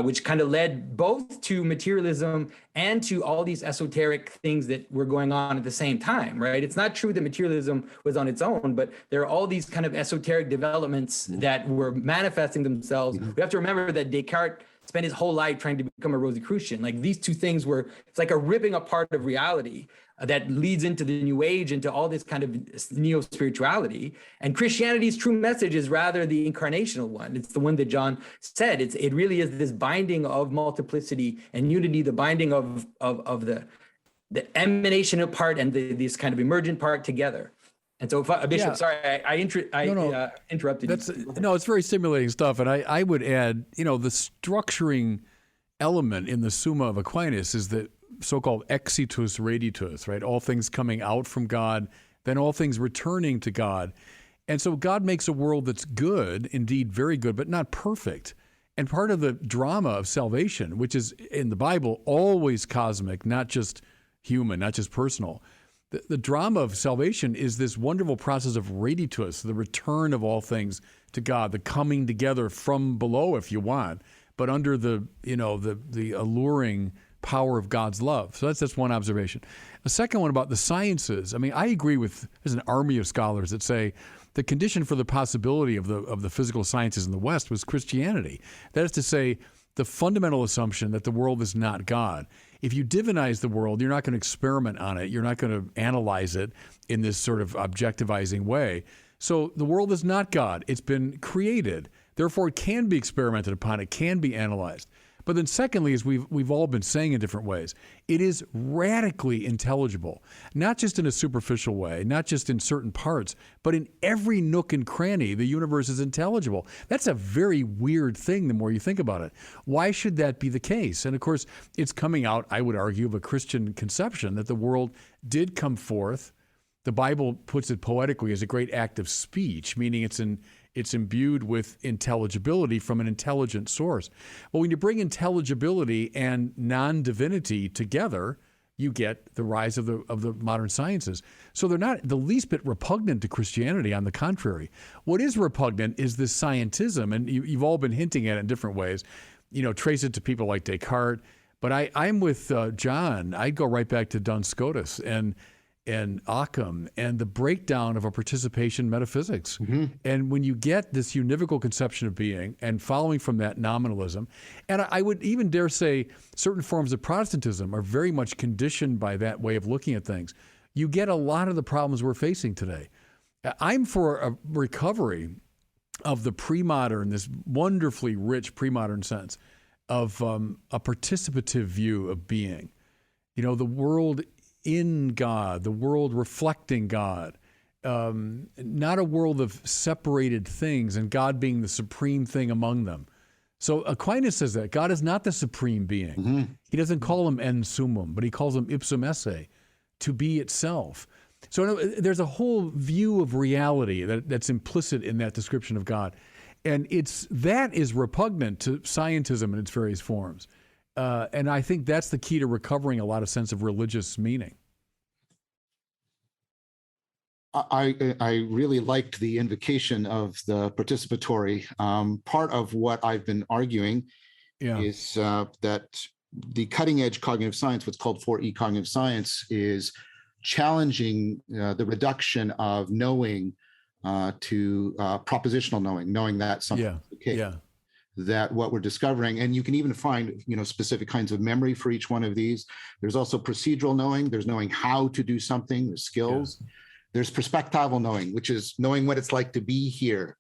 which kind of led both to materialism and to all these esoteric things that were going on at the same time, right? It's not true that materialism was on its own, but there are all these kind of esoteric developments that were manifesting themselves. We have to remember that Descartes spent his whole life trying to become a Rosicrucian. Like these two things it's like a ripping apart of reality that leads into the New Age, into all this kind of neo-spirituality. And Christianity's true message is rather the incarnational one. It's the one that John said. It really is this binding of multiplicity and unity, the binding of the emanational part and this kind of emergent part together. And so, Bishop, sorry, I interrupted you. No, it's very stimulating stuff. And I would add, the structuring element in the Summa of Aquinas is the so-called exitus reditus, right? All things coming out from God, then all things returning to God. And so God makes a world that's good, indeed very good, but not perfect. And part of the drama of salvation, which is in the Bible always cosmic, not just human, not just personal, the drama of salvation is this wonderful process of reditus, the return of all things to God, the coming together from below, if you want, but under the alluring power of God's love. So that's one observation. The second one about the sciences. I mean, I agree with, there's an army of scholars that say the condition for the possibility of the physical sciences in the West was Christianity. That is to say, the fundamental assumption that the world is not God. If you divinize the world, you're not going to experiment on it. You're not going to analyze it in this sort of objectivizing way. So the world is not God. It's been created. Therefore, it can be experimented upon. It can be analyzed. But then secondly, as we've all been saying in different ways, it is radically intelligible, not just in a superficial way, not just in certain parts, but in every nook and cranny, the universe is intelligible. That's a very weird thing the more you think about it. Why should that be the case? And of course, it's coming out, I would argue, of a Christian conception that the world did come forth. The Bible puts it poetically as a great act of speech, meaning it's imbued with intelligibility from an intelligent source. Well, when you bring intelligibility and non-divinity together, you get the rise of the modern sciences. So they're not the least bit repugnant to Christianity. On the contrary, what is repugnant is this scientism, and you've all been hinting at it in different ways. Trace it to people like Descartes. But I'm with John. I'd go right back to Duns Scotus and Occam and the breakdown of a participation metaphysics. Mm-hmm. And when you get this univocal conception of being and following from that nominalism, and I would even dare say certain forms of Protestantism are very much conditioned by that way of looking at things, you get a lot of the problems we're facing today. I'm for a recovery of the pre-modern, this wonderfully rich pre-modern sense of a participative view of being. The world in God, the world reflecting God, not a world of separated things and God being the supreme thing among them. So Aquinas says that God is not the supreme being. Mm-hmm. He doesn't call him en summum, but he calls him ipsum esse, to be itself. So there's a whole view of reality that's implicit in that description of God. And that is repugnant to scientism in its various forms. And I think that's the key to recovering a lot of sense of religious meaning. I really liked the invocation of the participatory. Part of what I've been arguing is that the cutting edge cognitive science, what's called 4E cognitive science, is challenging the reduction of knowing to propositional knowing that something is the case. That what we're discovering, and you can even find, specific kinds of memory for each one of these. There's also procedural knowing. There's knowing how to do something, there's skills. There's perspectival knowing, which is knowing what it's like to be here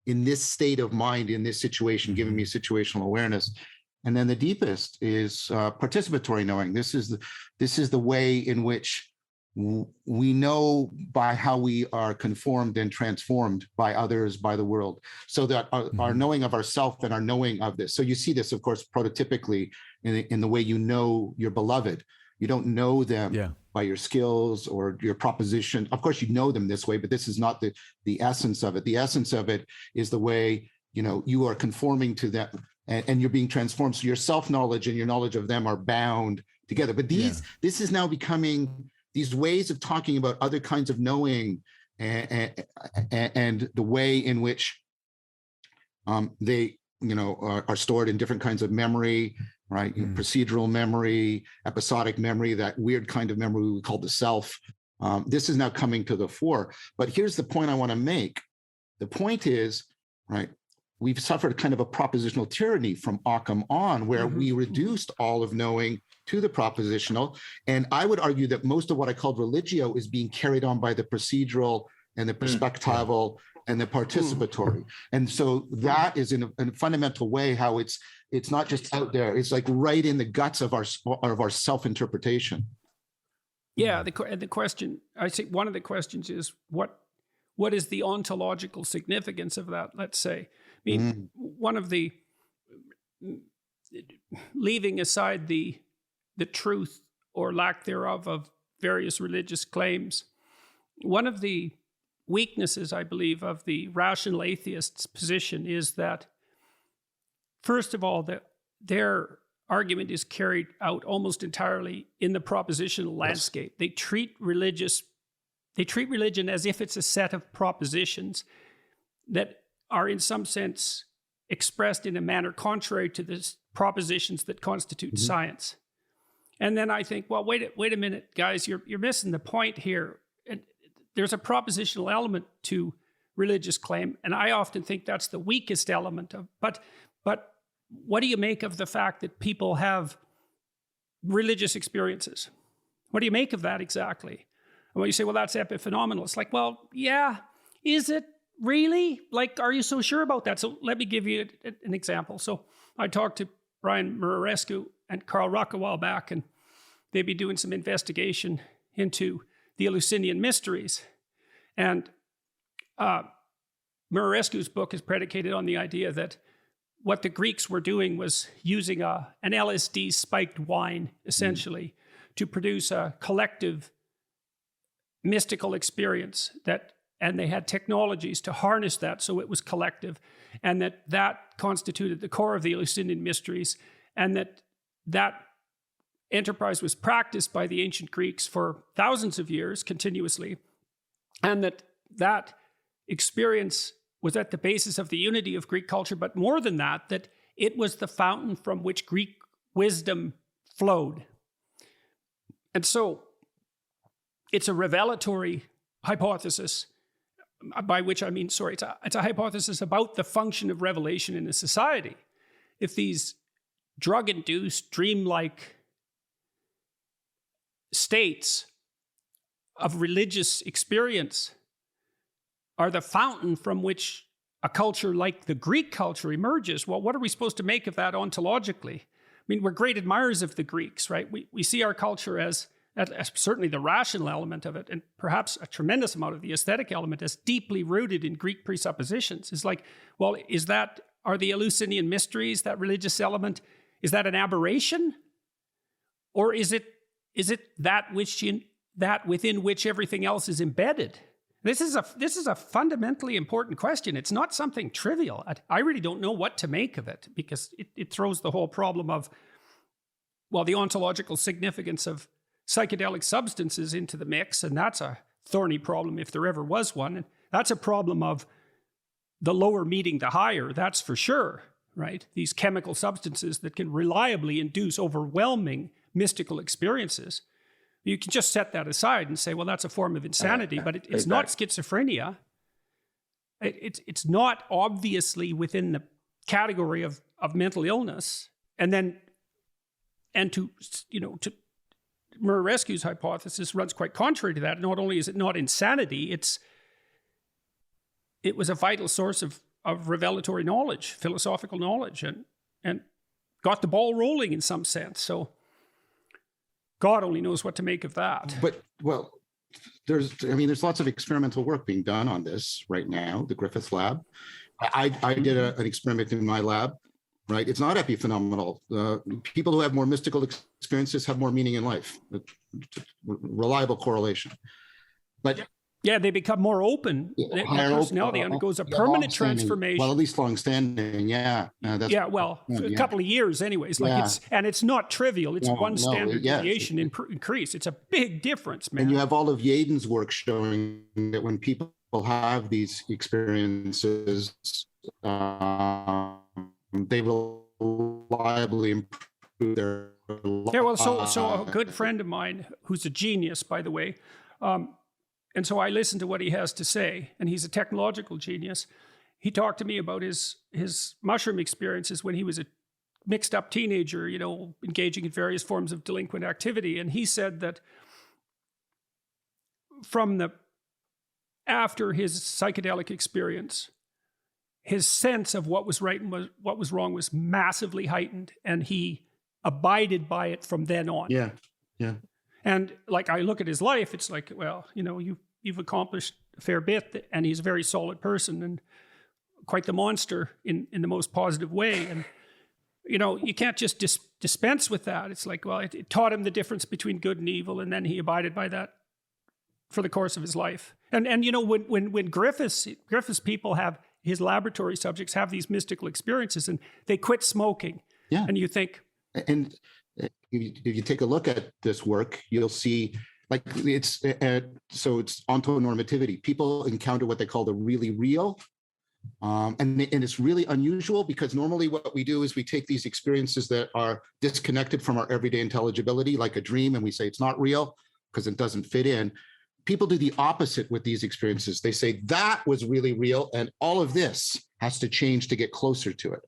in this state of mind, in this situation, giving me situational awareness. And then the deepest is participatory knowing. This is the way in which we know by how we are conformed and transformed by others, by the world, so that our knowing of ourself and our knowing of this. So you see this, of course, prototypically in the way you know your beloved. You don't know them by your skills or your proposition. Of course, you know them this way, but this is not the essence of it. The essence of it is the way, you are conforming to them and you're being transformed. So your self-knowledge and your knowledge of them are bound together. But this is now becoming these ways of talking about other kinds of knowing and the way in which they, are stored in different kinds of memory, right? Procedural memory, episodic memory, that weird kind of memory we call the self. This is now coming to the fore. But here's the point I want to make. The point is, right, we've suffered kind of a propositional tyranny from Occam on, where we reduced all of knowing to the propositional. And I would argue that most of what I called religio is being carried on by the procedural and the perspectival and the participatory. And so that is in a fundamental way how it's not just out there, it's like right in the guts of our self-interpretation. Yeah, the question, I think one of the questions is what is the ontological significance of that, let's say? I mean, one of the, leaving aside the truth or lack thereof of various religious claims, one of the weaknesses, I believe, of the rational atheist's position is that, first of all, their argument is carried out almost entirely in the propositional landscape. They treat religion as if it's a set of propositions that are in some sense expressed in a manner contrary to the propositions that constitute science. And then I think, well, wait a minute, guys, you're missing the point here. And there's a propositional element to religious claim, and I often think that's the weakest element of. But what do you make of the fact that people have religious experiences? What do you make of that exactly? And when you say, well, that's epiphenomenal, it's like, well, yeah, is it really? Like, are you so sure about that? So let me give you an example. So I talked to Brian Murarescu and Carl Ruck a while back, and they'd be doing some investigation into the Eleusinian mysteries. And Murarescu's book is predicated on the idea that what the Greeks were doing was using an LSD spiked wine, essentially, to produce a collective mystical experience and they had technologies to harness that so it was collective, and that constituted the core of the Eleusinian mysteries, and that enterprise was practiced by the ancient Greeks for thousands of years continuously, and that experience was at the basis of the unity of Greek culture, but more than that it was the fountain from which Greek wisdom flowed. And so it's a revelatory hypothesis, by which I mean, it's a hypothesis about the function of revelation in a society. If these drug-induced, dreamlike states of religious experience are the fountain from which a culture like the Greek culture emerges, well, what are we supposed to make of that ontologically? I mean, we're great admirers of the Greeks, right? We see our culture as certainly the rational element of it, and perhaps a tremendous amount of the aesthetic element, as deeply rooted in Greek presuppositions. It's like, well, are the Eleusinian mysteries, that religious element, is that an aberration? Or is it that which that within which everything else is embedded? This is a fundamentally important question. It's not something trivial. I really don't know what to make of it, because it throws the whole problem of, well, the ontological significance of psychedelic substances into the mix, and that's a thorny problem if there ever was one. And that's a problem of the lower meeting the higher, that's for sure, right? These chemical substances that can reliably induce overwhelming mystical experiences. You can just set that aside and say, well, that's a form of insanity, but it's not schizophrenia. It's not obviously within the category of mental illness. And to Murarescu's hypothesis runs quite contrary to that. Not only is it not insanity, it was a vital source of revelatory knowledge, philosophical knowledge, and got the ball rolling in some sense. So God only knows what to make of that. But, well, there's lots of experimental work being done on this right now, the Griffith lab. I did an experiment in my lab, right? It's not epiphenomenal. People who have more mystical experiences have more meaning in life. Reliable correlation. But yeah, they become more open. Their personality undergoes a permanent transformation. Well, at least long-standing, yeah. A couple of years anyways. It's not trivial. It's one standard deviation increase. It's a big difference, man. And you have all of Yaden's work showing that when people have these experiences, they reliably improve their life. Yeah, well, so a good friend of mine, who's a genius, by the way, and so I listened to what he has to say, and he's a technological genius. He talked to me about his mushroom experiences when he was a mixed up teenager, engaging in various forms of delinquent activity. And he said that after his psychedelic experience, his sense of what was right and what was wrong was massively heightened, and he abided by it from then on. Yeah. And like I look at his life, it's like, well, you've accomplished a fair bit, and he's a very solid person and quite the monster in the most positive way. And you can't just dispense with that. It's like, well, it taught him the difference between good and evil, and then he abided by that for the course of his life. And when Griffith's people have, his laboratory subjects have these mystical experiences, and they quit smoking. Yeah. And you think, and if you take a look at this work, you'll see it's ontonormativity. People encounter what they call the really real. And it's really unusual, because normally what we do is we take these experiences that are disconnected from our everyday intelligibility, like a dream, and we say it's not real because it doesn't fit in. People do the opposite with these experiences. They say that was really real, and all of this has to change to get closer to it.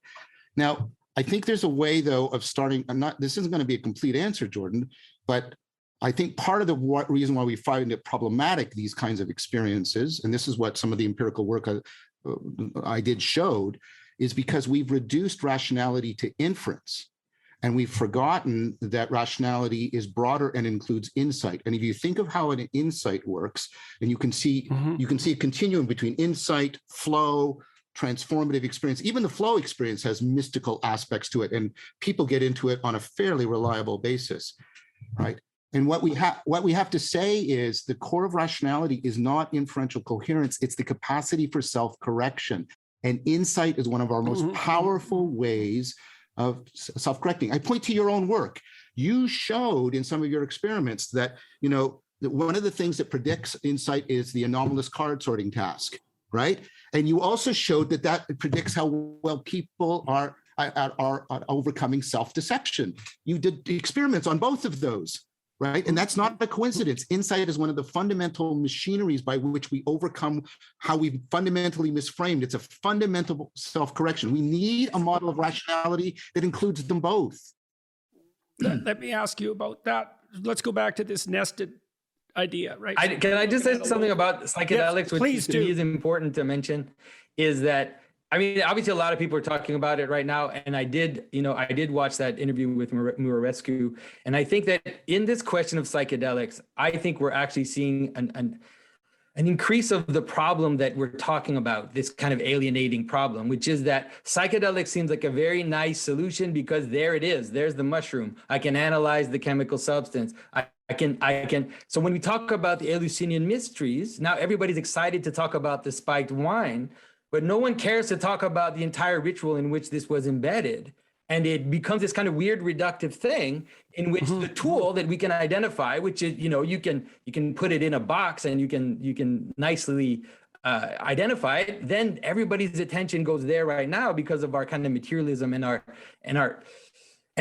Now, I think there's a way, though, of starting. This isn't going to be a complete answer, Jordan, but I think part of the reason why we find it problematic, these kinds of experiences, and this is what some of the empirical work I did showed, is because we've reduced rationality to inference, and we've forgotten that rationality is broader and includes insight. And if you think of how an insight works, and you can see a continuum between insight, flow, transformative experience. Even the flow experience has mystical aspects to it, and people get into it on a fairly reliable basis, right? And what we have to say is the core of rationality is not inferential coherence, it's the capacity for self-correction. And insight is one of our most powerful ways of self-correcting. I point to your own work. You showed in some of your experiments that, that one of the things that predicts insight is the anomalous card sorting task, right? And you also showed that predicts how well people are overcoming self-deception. You did experiments on both of those, right? And that's not a coincidence. Insight is one of the fundamental machineries by which we overcome how we've fundamentally misframed. It's a fundamental self-correction. We need a model of rationality that includes them both. Let me ask you about that. Let's go back to this nested idea, right? Can I just say something about psychedelics, which to me is important to mention, is that, obviously a lot of people are talking about it right now. And I did watch that interview with Murarescu. And I think that in this question of psychedelics, I think we're actually seeing an increase of the problem that we're talking about, this kind of alienating problem, which is that psychedelics seems like a very nice solution because there it is. There's the mushroom. I can analyze the chemical substance. I can. So when we talk about the Eleusinian mysteries, now everybody's excited to talk about the spiked wine, but no one cares to talk about the entire ritual in which this was embedded. And it becomes this kind of weird reductive thing in which the tool that we can identify, which is, you can put it in a box and you can nicely identify it. Then everybody's attention goes there right now because of our kind of materialism and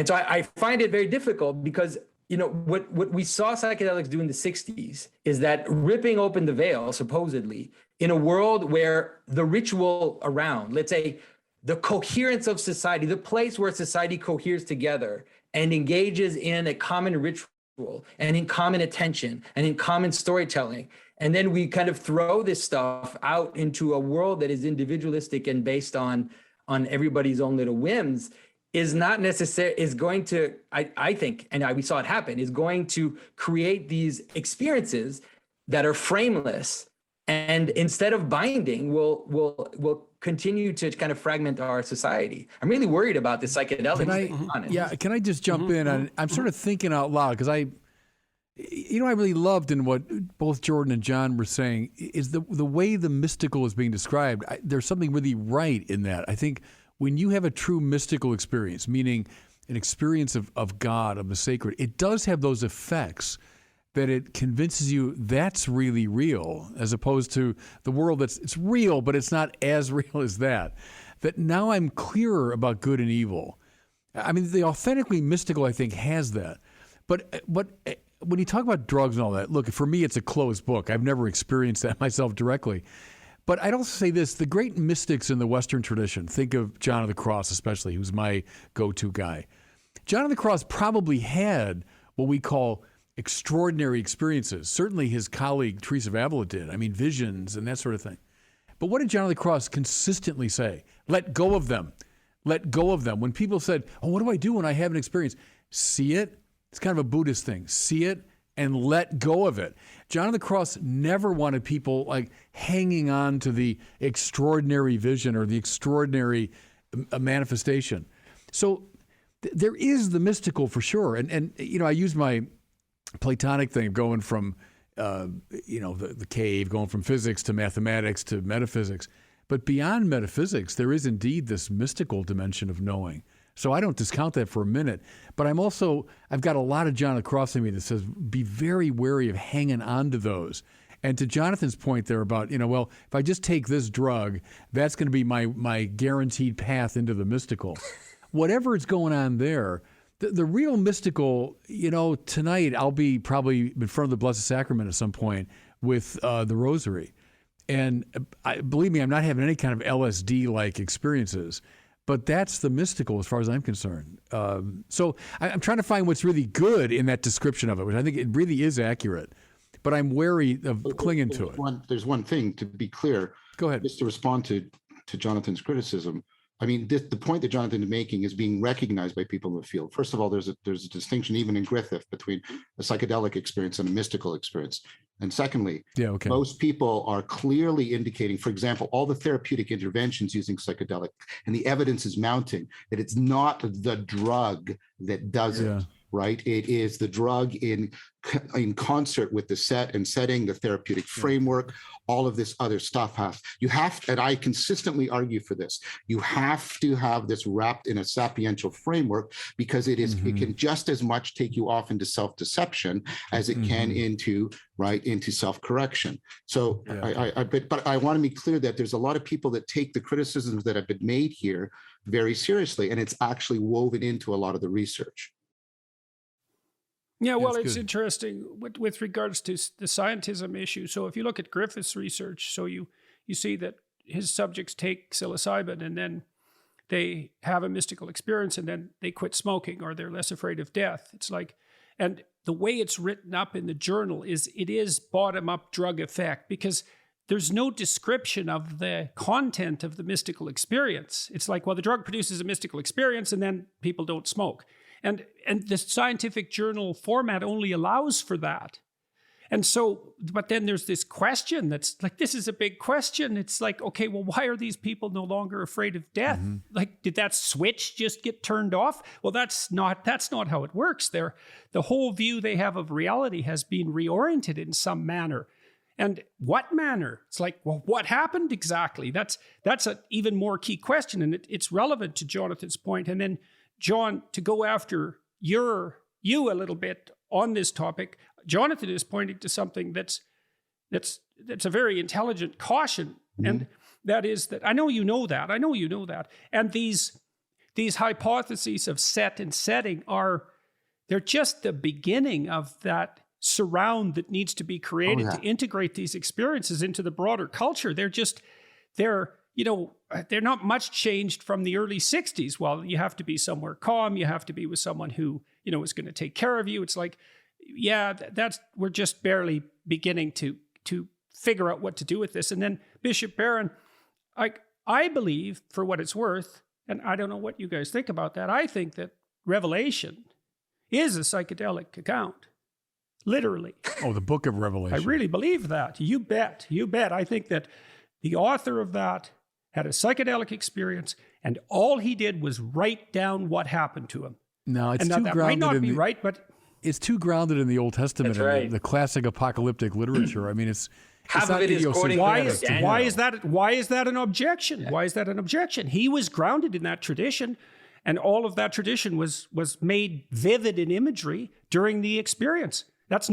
so I find it very difficult because what we saw psychedelics do in the 60s is that ripping open the veil, supposedly, in a world where the ritual around, let's say, the coherence of society, the place where society coheres together and engages in a common ritual and in common attention and in common storytelling. And then we kind of throw this stuff out into a world that is individualistic and based on everybody's own little whims is not necessary, is going to, I think, and we saw it happen, is going to create these experiences that are frameless. And instead of binding, will continue to kind of fragment our society. I'm really worried about the psychedelics. Can I just jump in? I'm sort of thinking out loud because I really loved in what both Jordan and John were saying is the way the mystical is being described. There's something really right in that. I think when you have a true mystical experience, meaning an experience of God, of the sacred, it does have those effects that it convinces you that's really real, as opposed to the world it's real, but it's not as real as that. That now I'm clearer about good and evil. I mean, the authentically mystical, I think, has that. But when you talk about drugs and all that, look, for me, it's a closed book. I've never experienced that myself directly. But I'd also say this, the great mystics in the Western tradition, think of John of the Cross especially, who's my go-to guy. John of the Cross probably had what we call extraordinary experiences. Certainly his colleague Teresa of Avila did. I mean, visions and that sort of thing. But what did John of the Cross consistently say? Let go of them. Let go of them. When people said, oh, what do I do when I have an experience? See it. It's kind of a Buddhist thing. See it and let go of it. John of the Cross never wanted people like hanging on to the extraordinary vision or the extraordinary manifestation. So there is the mystical for sure. And I use my Platonic thing of going from, the cave, going from physics to mathematics to metaphysics. But beyond metaphysics, there is indeed this mystical dimension of knowing. So I don't discount that for a minute. But I've got a lot of John of the Cross in me that says, be very wary of hanging on to those. And to Jonathan's point there about, if I just take this drug, that's going to be my guaranteed path into the mystical. Whatever is going on there, the real mystical, tonight I'll be probably in front of the Blessed Sacrament at some point with the Rosary. And believe me, I'm not having any kind of LSD-like experiences. But that's the mystical as far as I'm concerned. So I'm trying to find what's really good in that description of it, which I think it really is accurate. But I'm wary of clinging to it. There's one thing to be clear. Go ahead. Just to respond to Jonathan's criticism. I mean, the point that Jonathan is making is being recognized by people in the field. First of all, there's a distinction even in Griffith between a psychedelic experience and a mystical experience. And secondly, most people are clearly indicating, for example, all the therapeutic interventions using psychedelic, and the evidence is mounting that it's not the drug that does it. Right? It is the drug in concert with the setting, the therapeutic framework, all of this other stuff and I consistently argue for this, you have to have this wrapped in a sapiential framework because it can just as much take you off into self-deception as it can into self-correction. So but I want to be clear that there's a lot of people that take the criticisms that have been made here very seriously, and it's actually woven into a lot of the research. Yeah, well, it's interesting with regards to the scientism issue. So if you look at Griffith's research, so you see that his subjects take psilocybin and then they have a mystical experience and then they quit smoking or they're less afraid of death. It's like, and the way it's written up in the journal it is bottom-up drug effect because there's no description of the content of the mystical experience. It's like, well, the drug produces a mystical experience and then people don't smoke. And the scientific journal format only allows for that. And so, but then there's this question that's like, this is a big question. It's like, okay, well, why are these people no longer afraid of death? Like, did that switch just get turned off? Well, that's not how it works. The whole view they have of reality has been reoriented in some manner. And what manner? It's like, well, what happened exactly? That's an even more key question. And it's relevant to Jonathan's point. And then, John, to go after you a little bit on this topic, Jonathan is pointing to something that's a very intelligent caution. And that is that I know you know that. And these hypotheses of set and setting they're just the beginning of that surround that needs to be created to integrate these experiences into the broader culture. They're not much changed from the early 60s. Well, you have to be somewhere calm. You have to be with someone who, is going to take care of you. It's like, yeah, we're just barely beginning to figure out what to do with this. And then Bishop Barron, I believe, for what it's worth, and I don't know what you guys think about that, I think that Revelation is a psychedelic account. Literally. Oh, the book of Revelation. I really believe that. You bet. I think that the author of that had a psychedelic experience, and all he did was write down what happened to him. No, it's and too that grounded might not in be right, but it's too grounded in the Old Testament That's right. and the classic apocalyptic literature. I mean, it's Half not of it is quoting idiosyncratic. why is that an objection? Yeah. Why is that an objection? He was grounded in that tradition, and all of that tradition was made vivid in imagery during the experience. That's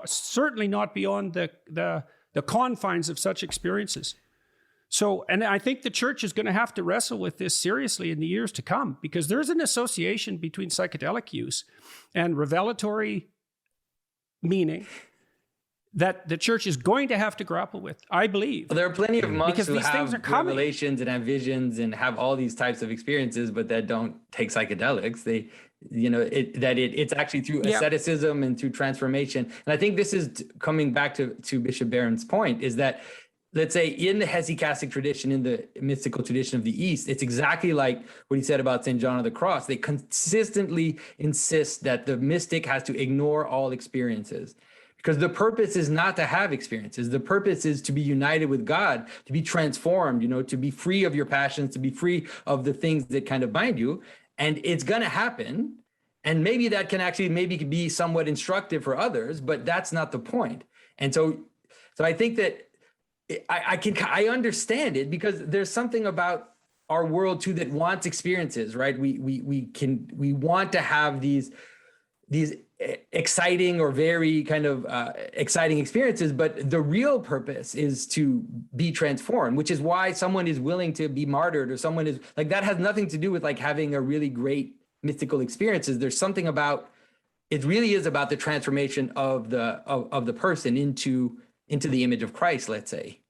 certainly not beyond the confines of such experiences. So, and I think the church is going to have to wrestle with this seriously in the years to come, because there's an association between psychedelic use and revelatory meaning that the church is going to have to grapple with, I believe. Well, there are plenty of monks because who these things have are coming. revelations and have visions and have all these types of experiences, but that don't take psychedelics. It's actually through asceticism and through transformation. And I think this is coming back to Bishop Barron's point, is that, let's say, in the hesychastic tradition, in the mystical tradition of the East, it's exactly like what he said about St. John of the Cross. They consistently insist that the mystic has to ignore all experiences, because the purpose is not to have experiences. The purpose is to be united with God, to be transformed, to be free of your passions, to be free of the things that kind of bind you. And it's going to happen. And maybe that can actually be somewhat instructive for others, but that's not the point. And so I think that I understand it, because there's something about our world too that wants experiences, right? We want to have these exciting or very kind of exciting experiences, but the real purpose is to be transformed, which is why someone is willing to be martyred, or someone is like, that has nothing to do with like having a really great mystical experiences. There's something about, it really is about the transformation of the person into the image of Christ, let's say.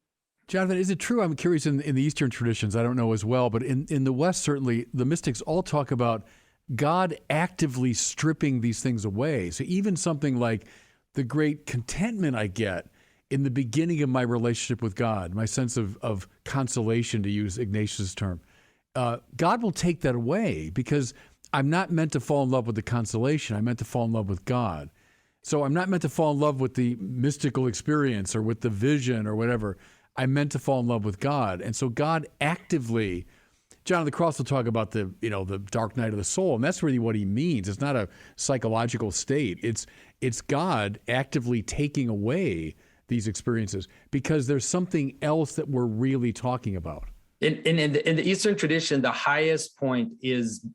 Jonathan, is it true? I'm curious, in the Eastern traditions, I don't know as well, but in the West, certainly, the mystics all talk about God actively stripping these things away. So even something like the great contentment I get in the beginning of my relationship with God, my sense of consolation, to use Ignatius' term, God will take that away, because I'm not meant to fall in love with the consolation. I'm meant to fall in love with God. So I'm not meant to fall in love with the mystical experience or with the vision or whatever. I'm meant to fall in love with God. And so God actively, John of the Cross will talk about the dark night of the soul, and that's really what he means. It's not a psychological state. It's God actively taking away these experiences, because there's something else that we're really talking about. In the Eastern tradition, the highest point is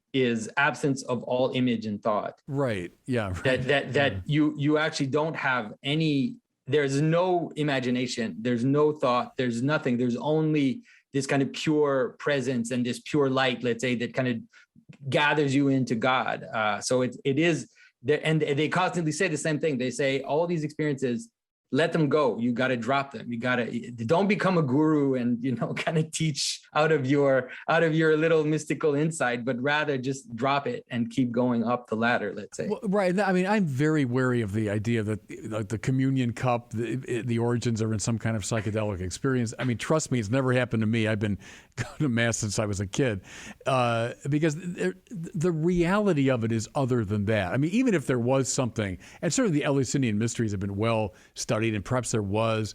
absence of all image and thought. Right. Yeah. Right. That you actually don't have any. There's no imagination. There's no thought. There's nothing. There's only this kind of pure presence and this pure light, let's say, that kind of gathers you into God. So it is, and they constantly say the same thing. They say all these experiences, let them go. You got to drop them. You got to, don't become a guru and, kind of teach out of your little mystical insight, but rather just drop it and keep going up the ladder, let's say. Well, right. I mean, I'm very wary of the idea that the communion cup, the origins are in some kind of psychedelic experience. I mean, trust me, it's never happened to me. I've been going to Mass since I was a kid, because the reality of it is other than that. I mean, even if there was something, and certainly the Eleusinian mysteries have been well studied, and perhaps there was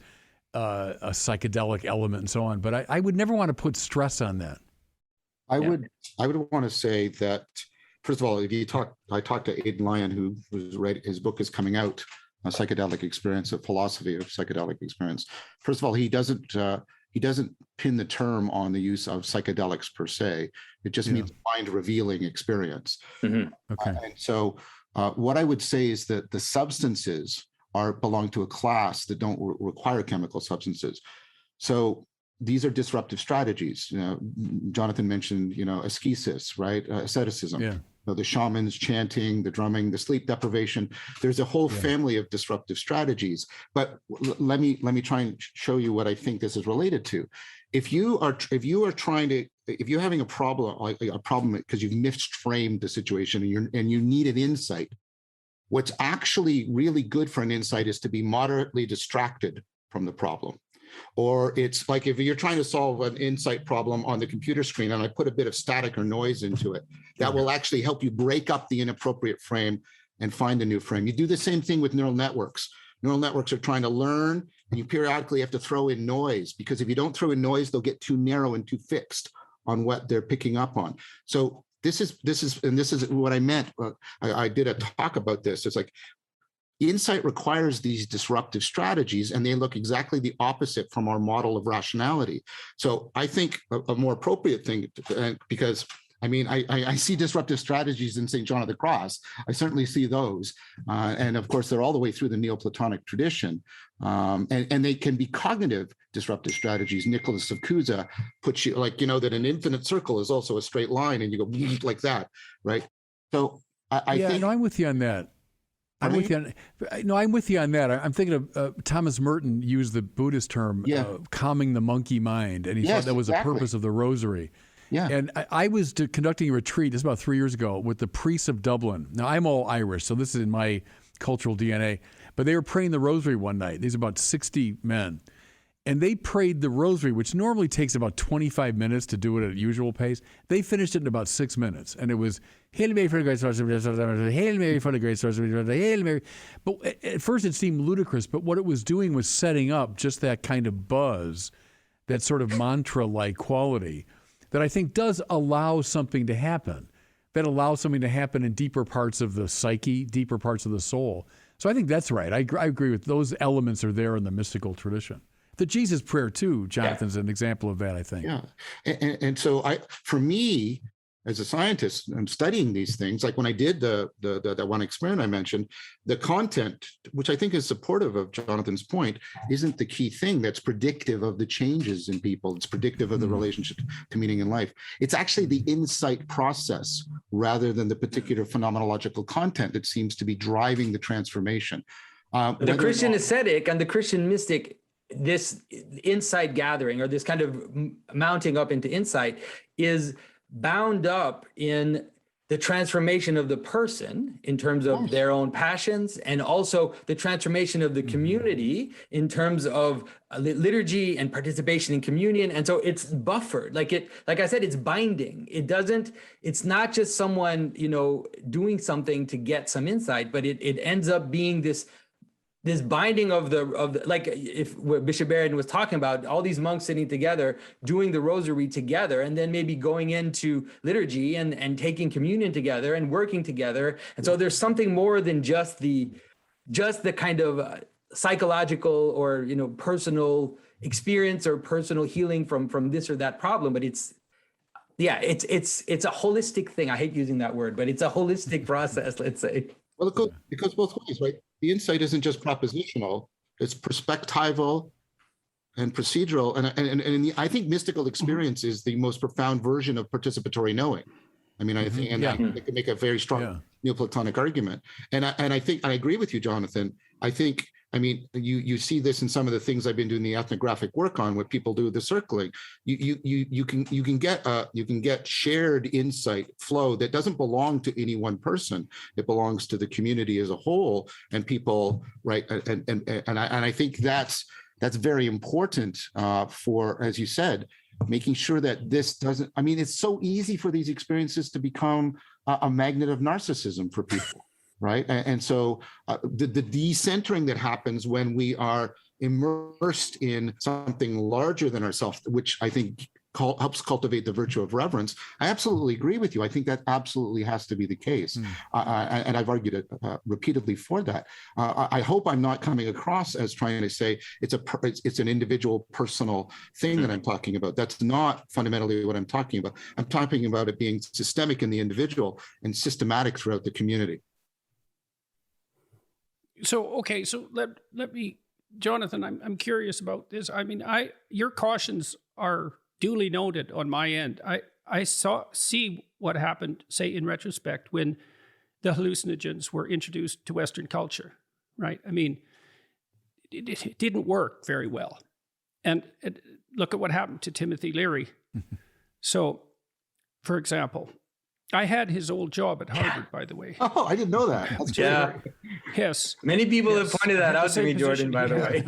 a psychedelic element and so on, but I would never want to put stress on that. I would want to say that, first of all, I talked to Aidan Lyon, who was his book is coming out, A Psychedelic Experience, a philosophy of psychedelic experience. First of all, he doesn't pin the term on the use of psychedelics per se. It just means mind revealing experience. Mm-hmm. Okay. And so what I would say is that the substances belong to a class that don't require chemical substances. So these are disruptive strategies. Jonathan mentioned, ascesis, right? Asceticism. Yeah. The shamans chanting, the drumming, the sleep deprivation. There's a whole family of disruptive strategies. But let me try and show you what I think this is related to. If you're having a problem because you've misframed the situation and you need an insight, what's actually really good for an insight is to be moderately distracted from the problem. Or it's like if you're trying to solve an insight problem on the computer screen and I put a bit of static or noise into it, that will actually help you break up the inappropriate frame and find a new frame. You do the same thing with neural networks. Neural networks are trying to learn, and you periodically have to throw in noise, because if you don't throw in noise, they'll get too narrow and too fixed on what they're picking up on. So this is what I meant. I did a talk about this. It's like insight requires these disruptive strategies, and they look exactly the opposite from our model of rationality. So I think a more appropriate thing, because I see disruptive strategies in St. John of the Cross. I certainly see those. And of course, they're all the way through the Neoplatonic tradition. And they can be cognitive disruptive strategies. Nicholas of Cusa puts you that an infinite circle is also a straight line, and you go like that, right? So I think. I'm with you on that. I'm with you on that. I'm thinking of Thomas Merton used the Buddhist term, calming the monkey mind, and he thought that was the purpose of the rosary. Yeah. And I was conducting a retreat, this is about 3 years ago, with the priests of Dublin. Now, I'm all Irish, so this is in my cultural DNA. But they were praying the rosary one night. These are about 60 men. And they prayed the rosary, which normally takes about 25 minutes to do it at usual pace. They finished it in about 6 minutes. And it was, Hail Mary for the great source of Hail Mary for the great source of Hail Mary. But at first it seemed ludicrous, but what it was doing was setting up just that kind of buzz, that sort of mantra-like quality that I think does allow something to happen, that allows something to happen in deeper parts of the psyche, deeper parts of the soul. So I think that's right. I agree with those elements are there in the mystical tradition. The Jesus prayer too, Jonathan's an example of that, I think. Yeah, and so for me, as a scientist, I'm studying these things. Like when I did that one experiment I mentioned, the content, which I think is supportive of Jonathan's point, isn't the key thing that's predictive of the changes in people. It's predictive of the relationship to meaning in life. It's actually the insight process rather than the particular phenomenological content that seems to be driving the transformation. The Christian ascetic and the Christian mystic, this insight gathering, or this kind of mounting up into insight, is bound up in the transformation of the person in terms of their own passions, and also the transformation of the community in terms of liturgy and participation in communion. And so it's buffered, like I said, it's binding. It's not just someone, doing something to get some insight, but it ends up being this binding of the like, if what Bishop Barron was talking about, all these monks sitting together, doing the rosary together, and then maybe going into liturgy and taking communion together and working together. And so there's something more than just the kind of psychological or personal experience or personal healing from this or that problem, but it's a holistic thing. I hate using that word, but it's a holistic process, let's say. Well, it goes both ways, right? The insight isn't just propositional; it's perspectival and procedural. And I think mystical experience is the most profound version of participatory knowing. I mean, I think, I could make a very strong Neoplatonic argument. And I think I agree with you, Jonathan. I think I mean, you see this in some of the things I've been doing the ethnographic work on, where people do the circling. You can get shared insight flow that doesn't belong to any one person. It belongs to the community as a whole, and people, right? And I think that's very important for, as you said, making sure that this doesn't. I mean, it's so easy for these experiences to become a magnet of narcissism for people. Right. And so the decentering that happens when we are immersed in something larger than ourselves, which I think helps cultivate the virtue of reverence. I absolutely agree with you. I think that absolutely has to be the case. And I've argued it repeatedly for that. I hope I'm not coming across as trying to say it's an individual personal thing that I'm talking about. That's not fundamentally what I'm talking about. I'm talking about it being systemic in the individual and systematic throughout the community. So, okay, so let me, Jonathan, I'm curious about this. I mean, your cautions are duly noted on my end. I see what happened, say, in retrospect, when the hallucinogens were introduced to Western culture, right? I mean, it didn't work very well. And look at what happened to Timothy Leary. So, for example, I had his old job at Harvard, by the way. Oh, I didn't know that. That's great. Yeah. Yes. Many people have pointed that out to me, Jordan, by the way.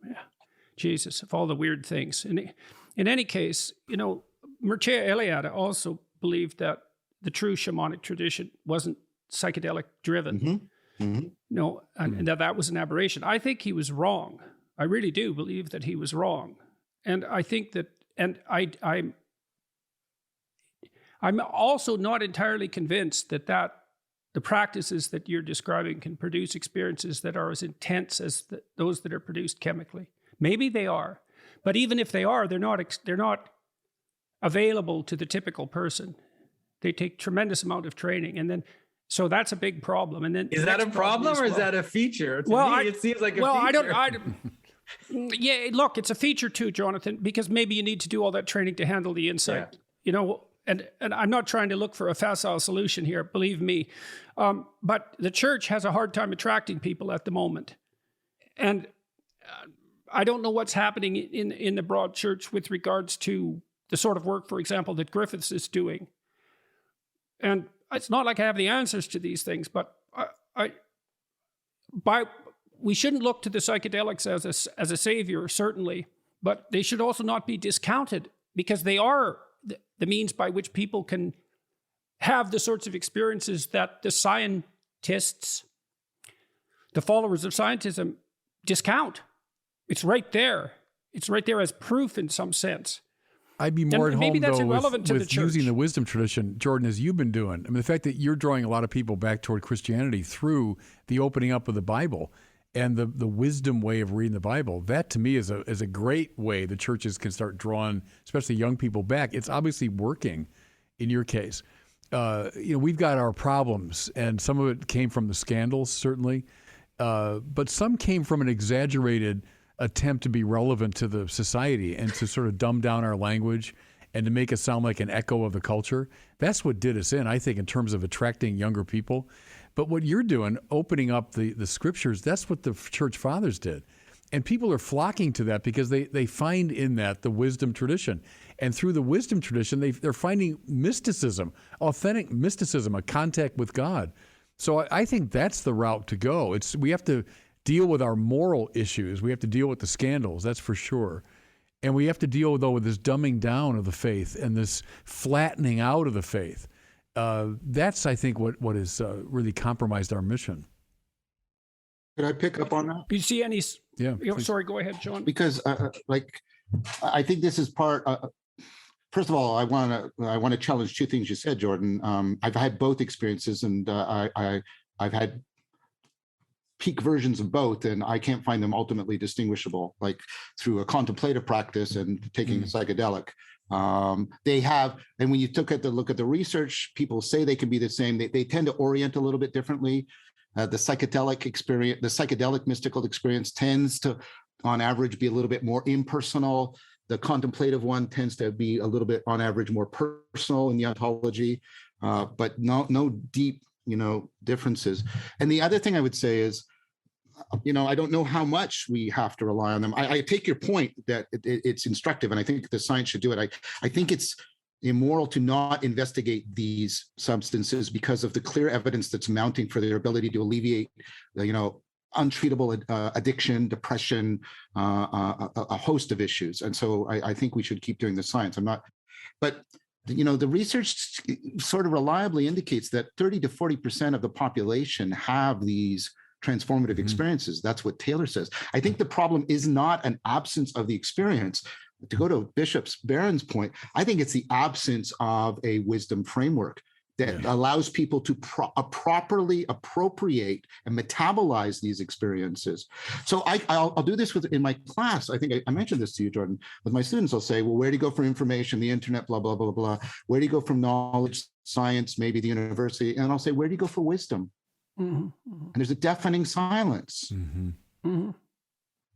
Yeah. Jesus, of all the weird things. In any case, Mircea Eliade also believed that the true shamanic tradition wasn't psychedelic driven. No, and that was an aberration. I think he was wrong. I really do believe that he was wrong. And I think that, and I'm also not entirely convinced that the practices that you're describing can produce experiences that are as intense as those that are produced chemically. Maybe they are, but even if they are, they're not available to the typical person. They take tremendous amount of training, and then so that's a big problem. And then is that a problem or is that a feature? To me, it seems like a feature. Yeah, look, it's a feature too, Jonathan, because maybe you need to do all that training to handle the insight. Yeah. And I'm not trying to look for a facile solution here, believe me. But the church has a hard time attracting people at the moment. And I don't know what's happening in the broad church with regards to the sort of work, for example, that Griffiths is doing. And it's not like I have the answers to these things, but we shouldn't look to the psychedelics as a savior, certainly, but they should also not be discounted because they are the means by which people can have the sorts of experiences that the scientists, the followers of scientism, discount. It's right there. It's right there as proof in some sense. I'd be more at home, though, with the using the wisdom tradition, Jordan, as you've been doing. I mean, the fact that you're drawing a lot of people back toward Christianity through the opening up of the Bible and the wisdom way of reading the Bible, that to me is a great way the churches can start drawing, especially young people, back. It's obviously working in your case. We've got our problems, and some of it came from the scandals, certainly, but some came from an exaggerated attempt to be relevant to the society and to sort of dumb down our language and to make us sound like an echo of the culture. That's what did us in, I think, in terms of attracting younger people. But what you're doing, opening up the scriptures, that's what the church fathers did. And people are flocking to that because they find in that the wisdom tradition. And through the wisdom tradition, they're finding mysticism, authentic mysticism, a contact with God. So I think that's the route to go. We have to deal with our moral issues. We have to deal with the scandals, that's for sure. And we have to deal, though, with this dumbing down of the faith and this flattening out of the faith. That's, I think, what has really compromised our mission. Could I pick up on that? Do you see any? Yeah. Sorry, go ahead, John. Because, I think this is part. First of all, I want to challenge two things you said, Jordan. I've had both experiences, and I've had peak versions of both, and I can't find them ultimately distinguishable, like through a contemplative practice and taking a psychedelic. They have, and when you look at the research, people say they can be the same. They tend to orient a little bit differently. The psychedelic experience, the psychedelic mystical experience tends to, on average, be a little bit more impersonal. The contemplative one tends to be a little bit, on average, more personal in the ontology, but no deep, differences. And the other thing I would say is, I don't know how much we have to rely on them. I take your point that it's instructive, and I think the science should do it. I think it's immoral to not investigate these substances because of the clear evidence that's mounting for their ability to alleviate, untreatable addiction, depression, a host of issues. And so I think we should keep doing the science. But the research sort of reliably indicates that 30 to 40% of the population have these transformative experiences. That's what Taylor says. I think the problem is not an absence of the experience. To go to Bishop Barron's point, I think it's the absence of a wisdom framework that allows people to properly appropriate and metabolize these experiences. So I'll do this in my class. I think I mentioned this to you, Jordan. With my students, I'll say, well, where do you go for information? The internet, blah, blah, blah, blah. Where do you go from knowledge, science, maybe the university? And I'll say, where do you go for wisdom? And there's a deafening silence.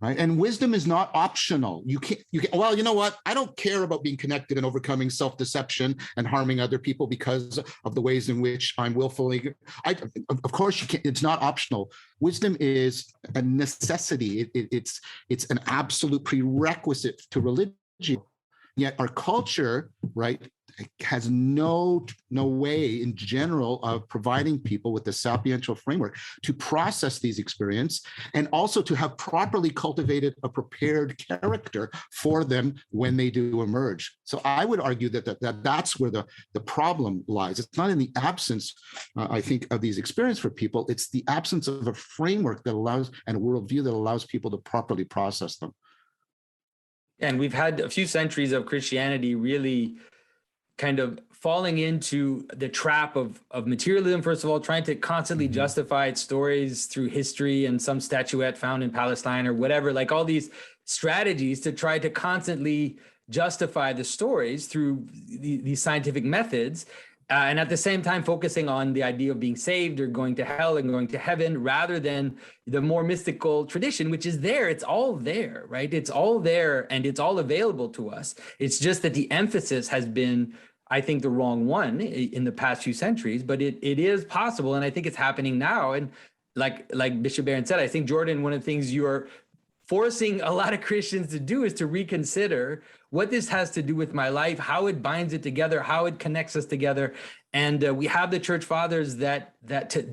Right. And wisdom is not optional. You can't, well, you know what? I don't care about being connected and overcoming self-deception and harming other people because of the ways in which I'm willfully. Of course, you can't, it's not optional. Wisdom is a necessity. It's an absolute prerequisite to religion. Yet our culture, right, has no way in general of providing people with the sapiential framework to process these experiences and also to have properly cultivated a prepared character for them when they do emerge. So I would argue that's where the problem lies. It's not in the absence, I think, of these experiences for people. It's the absence of a framework that allows and a worldview that allows people to properly process them. And we've had a few centuries of Christianity really kind of falling into the trap of materialism, first of all, trying to constantly justify its stories through history and some statuette found in Palestine or whatever, like all these strategies to try to constantly justify the stories through these scientific methods. And at the same time, focusing on the idea of being saved or going to hell and going to heaven, rather than the more mystical tradition, which is there. It's all there, right? It's all there and it's all available to us. It's just that the emphasis has been, I think, the wrong one in the past few centuries, but it is possible. And I think it's happening now. And like Bishop Barron said, I think, Jordan, one of the things you're forcing a lot of Christians to do is to reconsider what this has to do with my life, how it binds it together, how it connects us together. And we have the church fathers that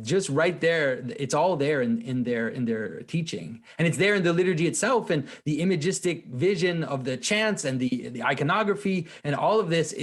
just right there, it's all there in their teaching. And it's there in the liturgy itself, and the imagistic vision of the chants and the iconography and all of this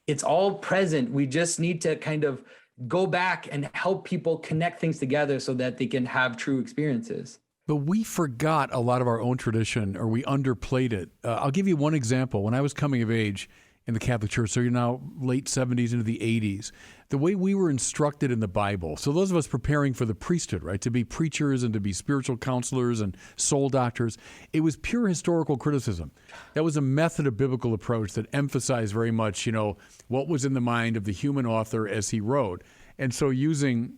it's all present. We just need to kind of go back and help people connect things together so that they can have true experiences. But we forgot a lot of our own tradition, or we underplayed it. I'll give you one example. When I was coming of age in the Catholic Church, so you're now late 70s into the 80s, the way we were instructed in the Bible, so those of us preparing for the priesthood, right, to be preachers and to be spiritual counselors and soul doctors, it was pure historical criticism. That was a method of biblical approach that emphasized very much, what was in the mind of the human author as he wrote. And so using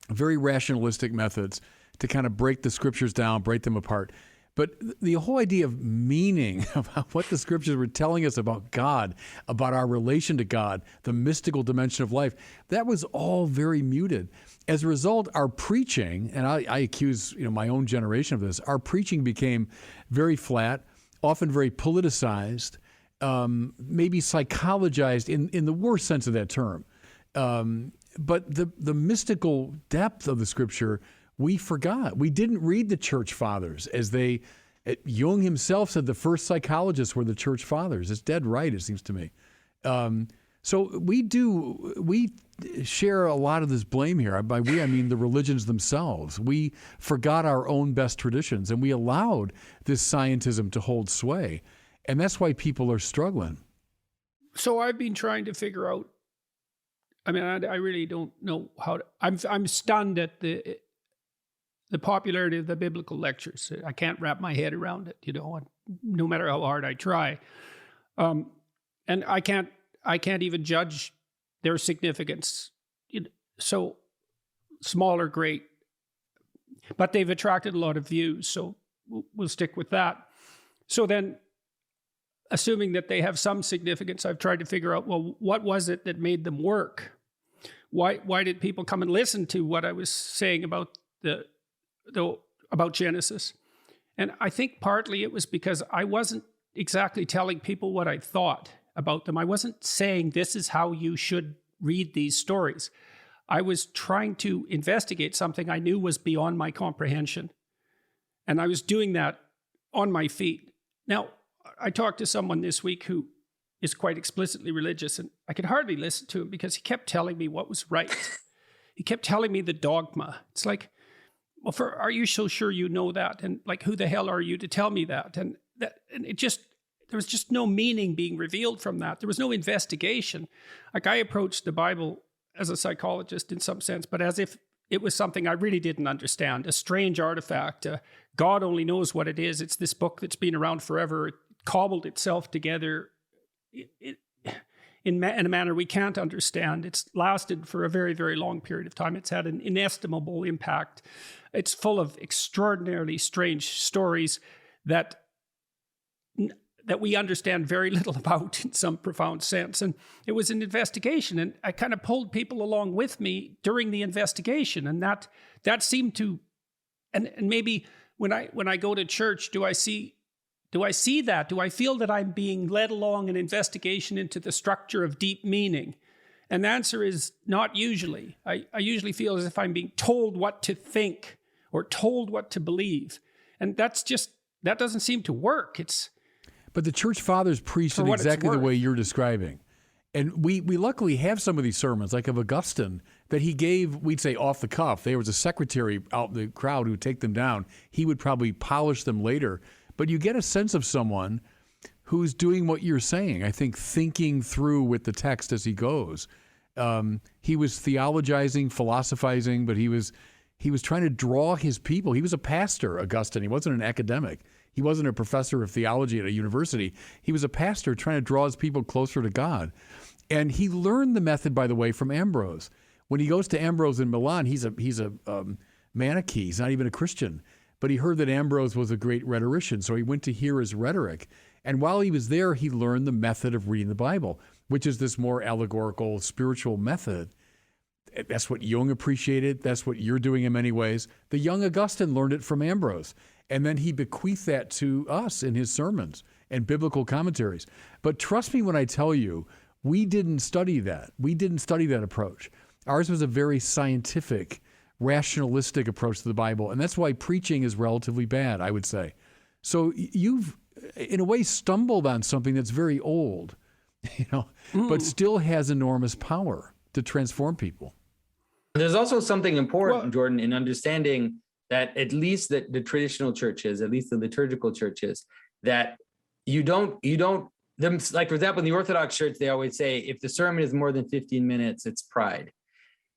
very rationalistic methods to kind of break the scriptures down, break them apart. But the whole idea of meaning, about what the scriptures were telling us about God, about our relation to God, the mystical dimension of life, that was all very muted. As a result, our preaching, and I accuse my own generation of this, our preaching became very flat, often very politicized, maybe psychologized in the worst sense of that term. But the mystical depth of the scripture, we forgot. We didn't read the church fathers as Jung himself said the first psychologists were the church fathers. It's dead right, it seems to me. So we share a lot of this blame here. By we, I mean the religions themselves. We forgot our own best traditions, and we allowed this scientism to hold sway. And that's why people are struggling. So I've been trying to figure out, I really don't know how to, I'm stunned at the popularity of the biblical lectures. I can't wrap my head around it, no matter how hard I try. And I can't even judge their significance. So small or great, but they've attracted a lot of views. So we'll stick with that. So then, assuming that they have some significance, I've tried to figure out, well, what was it that made them work? Why did people come and listen to what I was saying about the about Genesis. And I think partly it was because I wasn't exactly telling people what I thought about them. I wasn't saying this is how you should read these stories. I was trying to investigate something I knew was beyond my comprehension. And I was doing that on my feet. Now, I talked to someone this week who is quite explicitly religious, and I could hardly listen to him because he kept telling me what was right. He kept telling me the dogma. It's like, well, are you so sure you know that? And like, who the hell are you to tell me that? And there was just no meaning being revealed from that. There was no investigation. Like, I approached the Bible as a psychologist in some sense, but as if it was something I really didn't understand, a strange artifact. God only knows what it is. It's this book that's been around forever. It cobbled itself together in a manner we can't understand. It's lasted for a very, very long period of time. It's had an inestimable impact. It's full of extraordinarily strange stories that we understand very little about in some profound sense. And it was an investigation, and I kind of pulled people along with me during the investigation. And that seemed to, and maybe when I go to church, do I see that? Do I feel that I'm being led along an investigation into the structure of deep meaning? And the answer is not usually. I usually feel as if I'm being told what to think or told what to believe. And that doesn't seem to work. But the church fathers preached it exactly the way you're describing. And we luckily have some of these sermons, like of Augustine, that he gave, we'd say, off the cuff. There was a secretary out in the crowd who would take them down. He would probably polish them later. But you get a sense of someone who's doing what you're saying, I think, thinking through with the text as he goes. He was theologizing, philosophizing, but he was trying to draw his people. He was a pastor, Augustine. He wasn't an academic. He wasn't a professor of theology at a university. He was a pastor trying to draw his people closer to God. And he learned the method, by the way, from Ambrose. When he goes to Ambrose in Milan, he's a Manichae. He's not even a Christian. But he heard that Ambrose was a great rhetorician, so he went to hear his rhetoric. And while he was there, he learned the method of reading the Bible, which is this more allegorical, spiritual method. That's what Jung appreciated. That's what you're doing in many ways. The young Augustine learned it from Ambrose. And then he bequeathed that to us in his sermons and biblical commentaries. But trust me when I tell you, we didn't study that. We didn't study that approach. Ours was a very scientific, rationalistic approach to the Bible. And that's why preaching is relatively bad, I would say. So you've, in a way, stumbled on something that's very old, but still has enormous power to transform people. There's also something important, Jordan, in understanding that at least the traditional churches, at least the liturgical churches, that you don't, like, for example, in the Orthodox Church, they always say, if the sermon is more than 15 minutes, it's pride.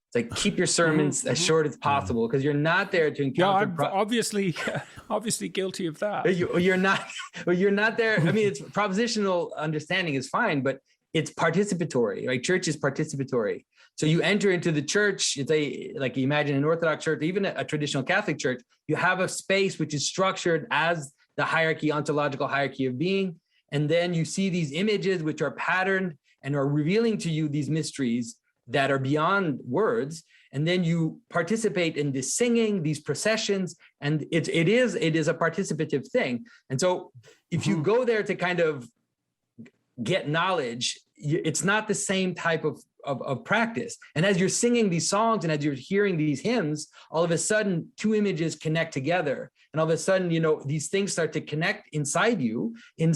It's like, keep your sermons as short as possible, because you're not there to encounter. Yeah, I'm obviously guilty of that. You're not there. I mean, it's propositional understanding is fine, but it's participatory, right? Church is participatory. So you enter into the church, like you imagine an Orthodox church, even a traditional Catholic church, you have a space which is structured as the hierarchy, ontological hierarchy of being. And then you see these images which are patterned and are revealing to you these mysteries that are beyond words. And then you participate in this singing, these processions, and it is a participative thing. And so if you go there to kind of get knowledge, it's not the same type of practice. And as you're singing these songs and as you're hearing these hymns, all of a sudden two images connect together. And all of a sudden, these things start to connect inside you in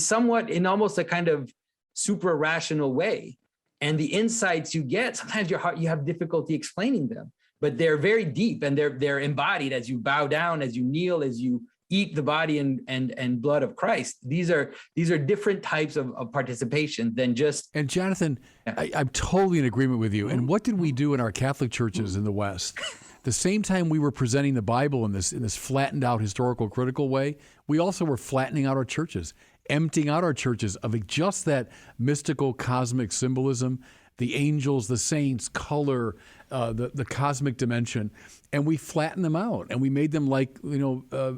almost a kind of super rational way. And the insights you get, sometimes you have difficulty explaining them, but they're very deep and they're embodied as you bow down, as you kneel, as you eat the body and blood of Christ. These are different types of participation than just. And Jonathan, yeah. I'm totally in agreement with you. And what did we do in our Catholic churches in the West? The same time we were presenting the Bible in this flattened out historical critical way, we also were flattening out our churches, emptying out our churches of just that mystical cosmic symbolism, the angels, the saints, color, the cosmic dimension, and we flattened them out and we made them like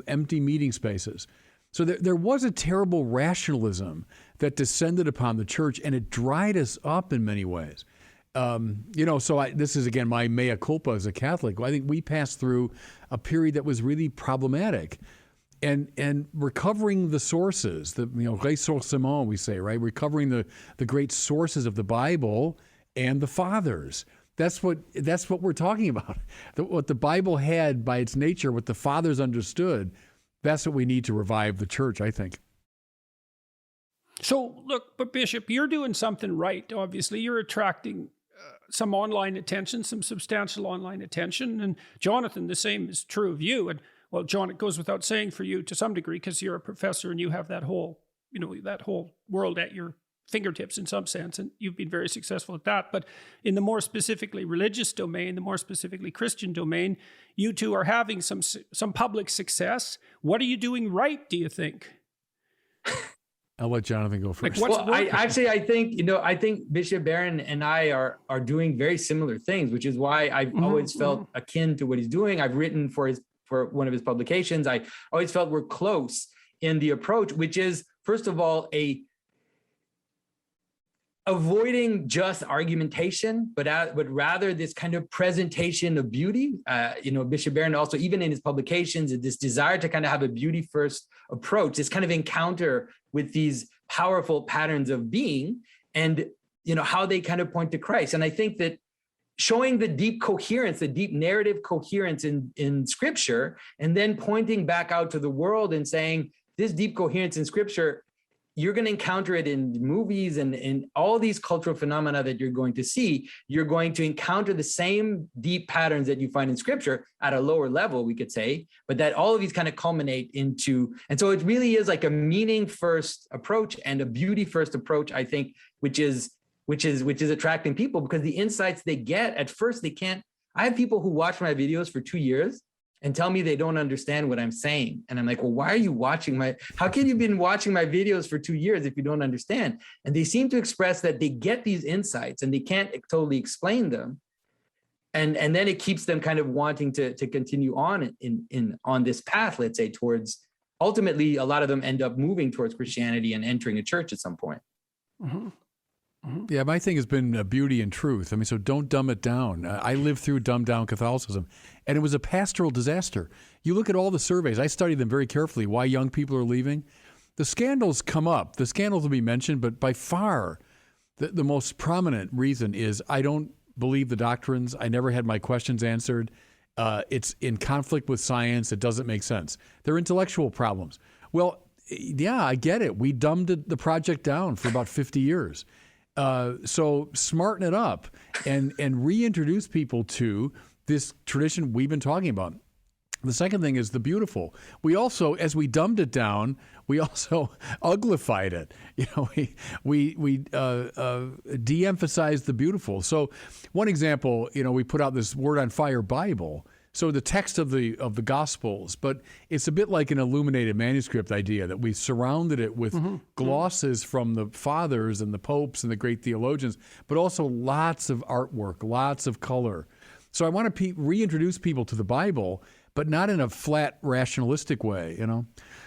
empty meeting spaces. So there was a terrible rationalism that descended upon the church, and it dried us up in many ways. This is, again, my mea culpa as a Catholic. I think we passed through a period that was really problematic. And recovering the sources, ressourcement, we say, right? Recovering the great sources of the Bible and the fathers. That's what we're talking about. What the Bible had by its nature, what the fathers understood, that's what we need to revive the church, I think. So, look, but Bishop, you're doing something right, obviously. You're attracting some online attention, some substantial online attention. And Jonathan, the same is true of you. And, well, John, it goes without saying for you to some degree, because you're a professor and you have that whole world at your fingertips in some sense, and you've been very successful at that. But in the more specifically religious domain, the more specifically Christian domain, you two are having some public success. What are you doing right, do you think? I'll let Jonathan go first. I think Bishop Barron and I are doing very similar things, which is why I've always felt akin to what he's doing. I've written for one of his publications. I always felt we're close in the approach, which is, first of all, avoiding just argumentation, but rather this kind of presentation of beauty. Bishop Barron also, even in his publications, this desire to kind of have a beauty first approach, this kind of encounter with these powerful patterns of being, and how they kind of point to Christ. And I think that showing the deep coherence, the deep narrative coherence in Scripture, and then pointing back out to the world and saying, this deep coherence in Scripture, you're going to encounter it in movies and in all these cultural phenomena that you're going to see. You're going to encounter the same deep patterns that you find in Scripture at a lower level, we could say, but that all of these kind of culminate into, and so it really is like a meaning first approach and a beauty first approach, I think, which is attracting people, because the insights they get at first, they can't. I have people who watch my videos for 2 years and tell me they don't understand what I'm saying. And I'm like, well, why are you watching how can you have been watching my videos for 2 years if you don't understand? And they seem to express that they get these insights and they can't totally explain them. And then it keeps them kind of wanting to continue on on this path, let's say, towards, ultimately, a lot of them end up moving towards Christianity and entering a church at some point. Mm-hmm. Mm-hmm. Yeah, my thing has been beauty and truth. I mean, so don't dumb it down. I lived through dumbed down Catholicism, and it was a pastoral disaster. You look at all the surveys. I studied them very carefully, why young people are leaving. The scandals come up. The scandals will be mentioned, but by far the most prominent reason is I don't believe the doctrines. I never had my questions answered. It's in conflict with science. It doesn't make sense. They're intellectual problems. Well, yeah, I get it. We dumbed the project down for about 50 years. So smarten it up and reintroduce people to this tradition we've been talking about. The second thing is the beautiful. We also, as we dumbed it down, we also uglified it. We de-emphasized the beautiful. So one example, we put out this Word on Fire Bible. So the text of the Gospels, but it's a bit like an illuminated manuscript idea that we surrounded it with glosses from the fathers and the popes and the great theologians, but also lots of artwork, lots of color. So I want to reintroduce people to the Bible, but not in a flat rationalistic way,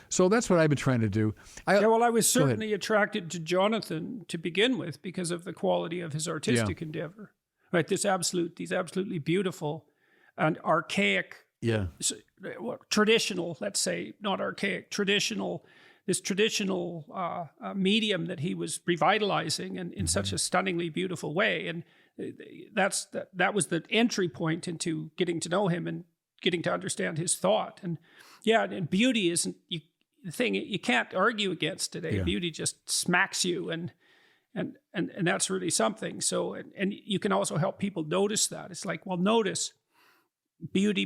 So that's what I've been trying to do. I was certainly attracted to Jonathan to begin with because of the quality of his artistic endeavor. Right, these absolutely beautiful and archaic, traditional, let's say, not archaic, traditional medium that he was revitalizing in such a stunningly beautiful way. And that was the entry point into getting to know him and getting to understand his thought. And and beauty isn't the thing you can't argue against today. Yeah. Beauty just smacks you, and that's really something. So, and you can also help people notice that. It's like, well, notice beauty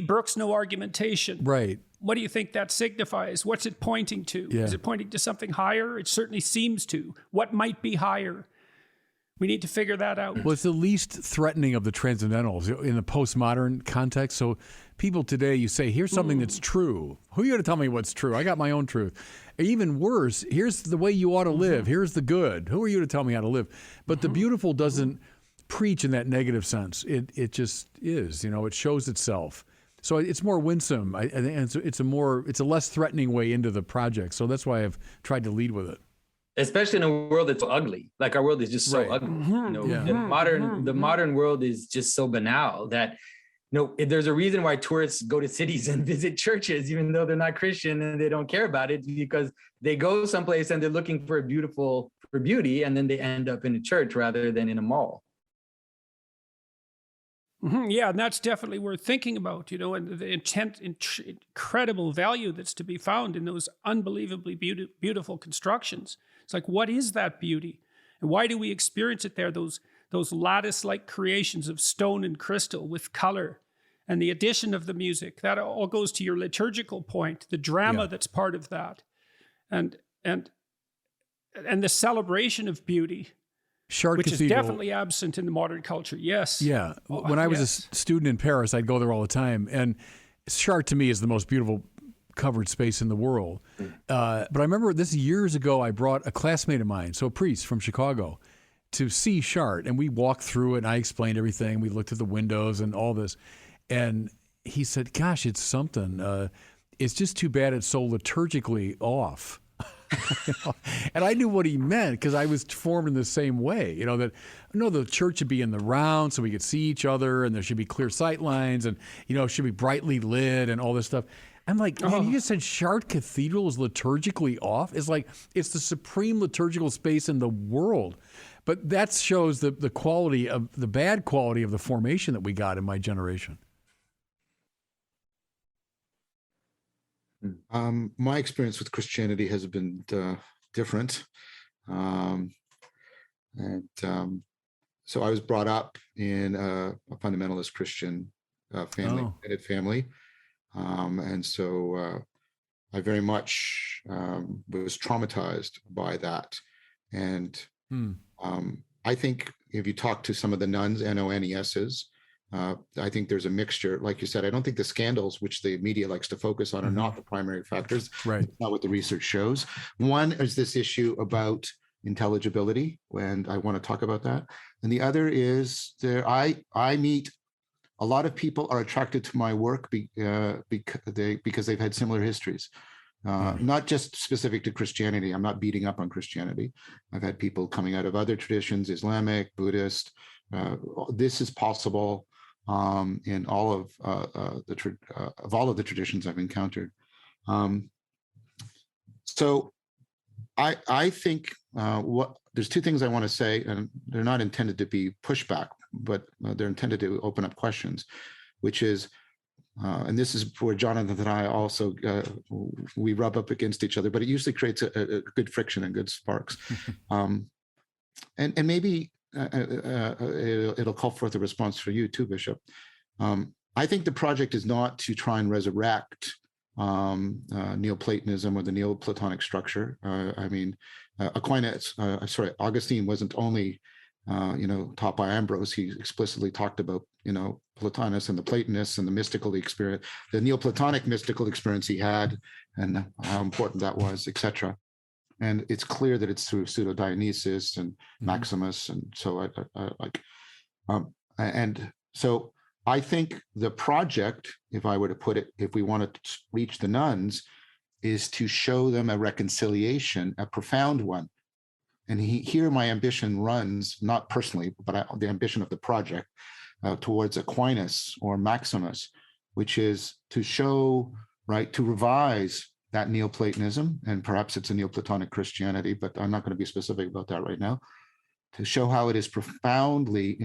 brooks no argumentation. Right. What do you think that signifies? What's it pointing to? Yeah. Is it pointing to something higher? It certainly seems to. What might be higher? We need to figure that out. Well, it's the least threatening of the transcendentals in the postmodern context. So people today, you say, here's something that's true. Who are you going to tell me what's true? I got my own truth. Even worse, here's the way you ought to live. Here's the good. Who are you to tell me how to live? But the beautiful doesn't preach in that negative sense. It just is, it shows itself. So it's more winsome. I think it's a less threatening way into the project. So that's why I've tried to lead with it. especially in a world that's so ugly. Like our world is just so Right. ugly. Yeah. The modern world is just so banal that there's a reason why tourists go to cities and visit churches, even though they're not Christian and they don't care about it, because they go someplace and they're looking for beauty, and then they end up in a church rather than in a mall. Yeah, and that's definitely worth thinking about, and the incredible value that's to be found in those unbelievably beautiful constructions. It's like, what is that beauty? And why do we experience it there? Those lattice-like creations of stone and crystal with color, and the addition of the music. That all goes to your liturgical point, the drama that's part of that, and the celebration of beauty. Chartres Which Cathedral. is definitely absent in the modern culture. Yes. Yeah. When I was a student in Paris, I'd go there all the time. And Chartres to me is the most beautiful covered space in the world. But I remember this years ago, I brought a classmate of mine, so a priest from Chicago, to see Chartres. And we walked through it and I explained everything. We looked at the windows and all this. And he said, gosh, it's something. It's just too bad it's so liturgically off. And I knew what he meant because I was formed in the same way, that the church should be in the round so we could see each other, and there should be clear sight lines, and it should be brightly lit and all this stuff. I'm like, man, you just said Chartres Cathedral is liturgically off? It's like it's the supreme liturgical space in the world. But that shows the quality of the bad quality of the formation that we got in my generation. My experience with Christianity has been different. So I was brought up in a fundamentalist Christian family. And so I very much was traumatized by that. And I think if you talk to some of the nuns, NONESs, I think there's a mixture. Like you said, I don't think the scandals, which the media likes to focus on, are not the primary factors. Right. That's not what the research shows. One is this issue about intelligibility, and I want to talk about that. And the other is I meet a lot of people are attracted to my work because they've had similar histories. Not just specific to Christianity. I'm not beating up on Christianity. I've had people coming out of other traditions, Islamic, Buddhist. This is possible in all of the traditions I've encountered. So I think there's two things I want to say, and they're not intended to be pushback, but they're intended to open up questions, which is, and this is where Jonathan and I also, we rub up against each other, but it usually creates a good friction and good sparks. And maybe it'll call forth a response for you too, Bishop. I think the project is not to try and resurrect Neoplatonism or the Neoplatonic structure. Augustine wasn't only taught by Ambrose. He explicitly talked about Plotinus and the Platonists and the mystical experience, the Neoplatonic mystical experience he had, and how important that was, etc. And it's clear that it's through Pseudo Dionysius and Maximus, and so so I think the project, if I were to put it, if we want to reach the nuns, is to show them a reconciliation, a profound one. And here my ambition runs, not personally, but the ambition of the project towards Aquinas or Maximus, which is to show, to revise that Neoplatonism, and perhaps it's a Neoplatonic Christianity, but I'm not going to be specific about that right now, to show how it is profoundly,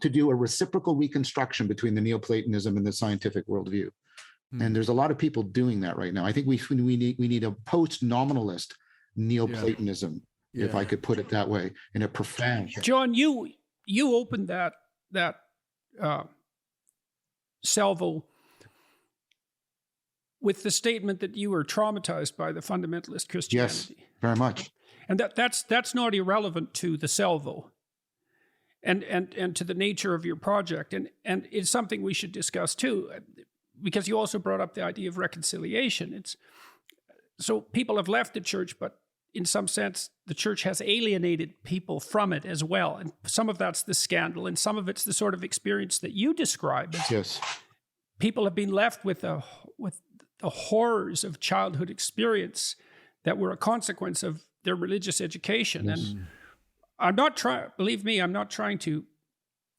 to do a reciprocal reconstruction between the Neoplatonism and the scientific worldview. And there's a lot of people doing that right now. I think we need a post-nominalist Neoplatonism, if I could put it that way, in a profound. John, you opened that salvo with the statement that you were traumatized by the fundamentalist Christianity. Yes, very much. And that's not irrelevant to the salvo and to the nature of your project. And it's something we should discuss too, because you also brought up the idea of reconciliation. So people have left the church, but in some sense, the church has alienated people from it as well. And some of that's the scandal, and some of it's the sort of experience that you described. Yes. People have been left with the horrors of childhood experience that were a consequence of their religious education. Yes. And I'm not trying, believe me, I'm not trying to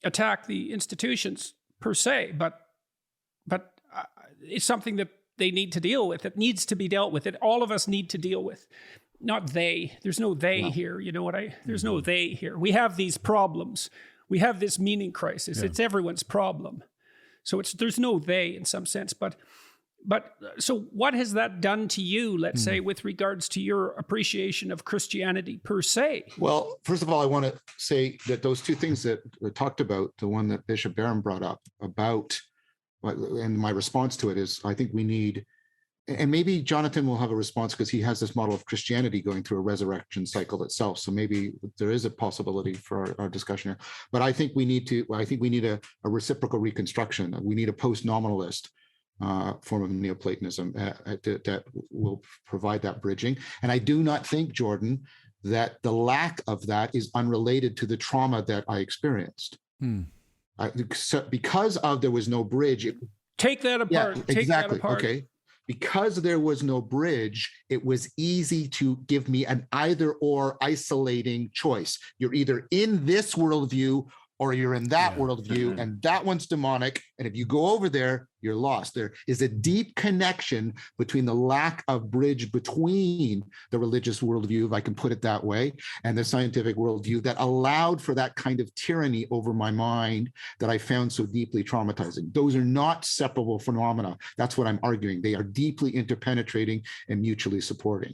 attack the institutions per se, but it's something that they need to deal with. It needs to be dealt with. It all of us need to deal with. Not they. There's no they here. You know what there's no they here. We have these problems. We have this meaning crisis. Yeah. It's everyone's problem. So there's no they in some sense. But so what has that done to you, let's say, with regards to your appreciation of Christianity per se? Well, first of all, I want to say that those two things that we talked about, the one that Bishop Barron brought up about, and my response to it is, I think we need, and maybe Jonathan will have a response because he has this model of Christianity going through a resurrection cycle itself. So maybe there is a possibility for our discussion here. But I think we need a reciprocal reconstruction. We need a post-nominalist form of Neoplatonism that will provide that bridging. And I do not think, Jordan, that the lack of that is unrelated to the trauma that I experienced. Because there was no bridge. Take that apart. Yeah, exactly. Okay. Because there was no bridge, it was easy to give me an either or isolating choice. You're either in this worldview or you're in that worldview, and that one's demonic. And if you go over there, you're lost. There is a deep connection between the lack of bridge between the religious worldview, if I can put it that way, and the scientific worldview that allowed for that kind of tyranny over my mind that I found so deeply traumatizing. Those are not separable phenomena. That's what I'm arguing. They are deeply interpenetrating and mutually supporting.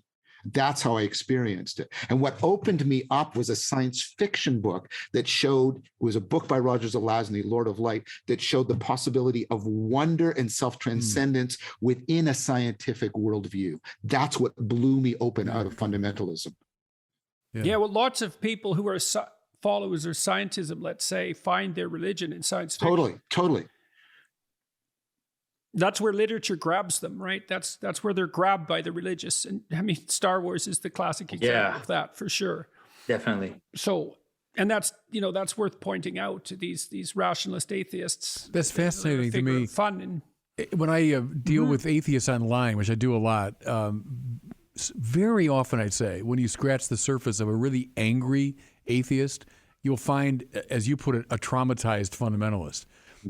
That's how I experienced it. And what opened me up was a science fiction book that showed, it was a book by Roger Zelazny, Lord of Light, that showed the possibility of wonder and self-transcendence within a scientific worldview. That's what blew me open out of fundamentalism. Yeah, well, lots of people who are followers of scientism, let's say, find their religion in science fiction. Totally. That's where literature grabs them, right? That's where they're grabbed by the religious. And I mean, Star Wars is the classic example of that, for sure. Definitely. So, and that's worth pointing out to these rationalist atheists. That's fascinating to me. Fun when I deal with atheists online, which I do a lot, very often I'd say when you scratch the surface of a really angry atheist, you'll find, as you put it, a traumatized fundamentalist.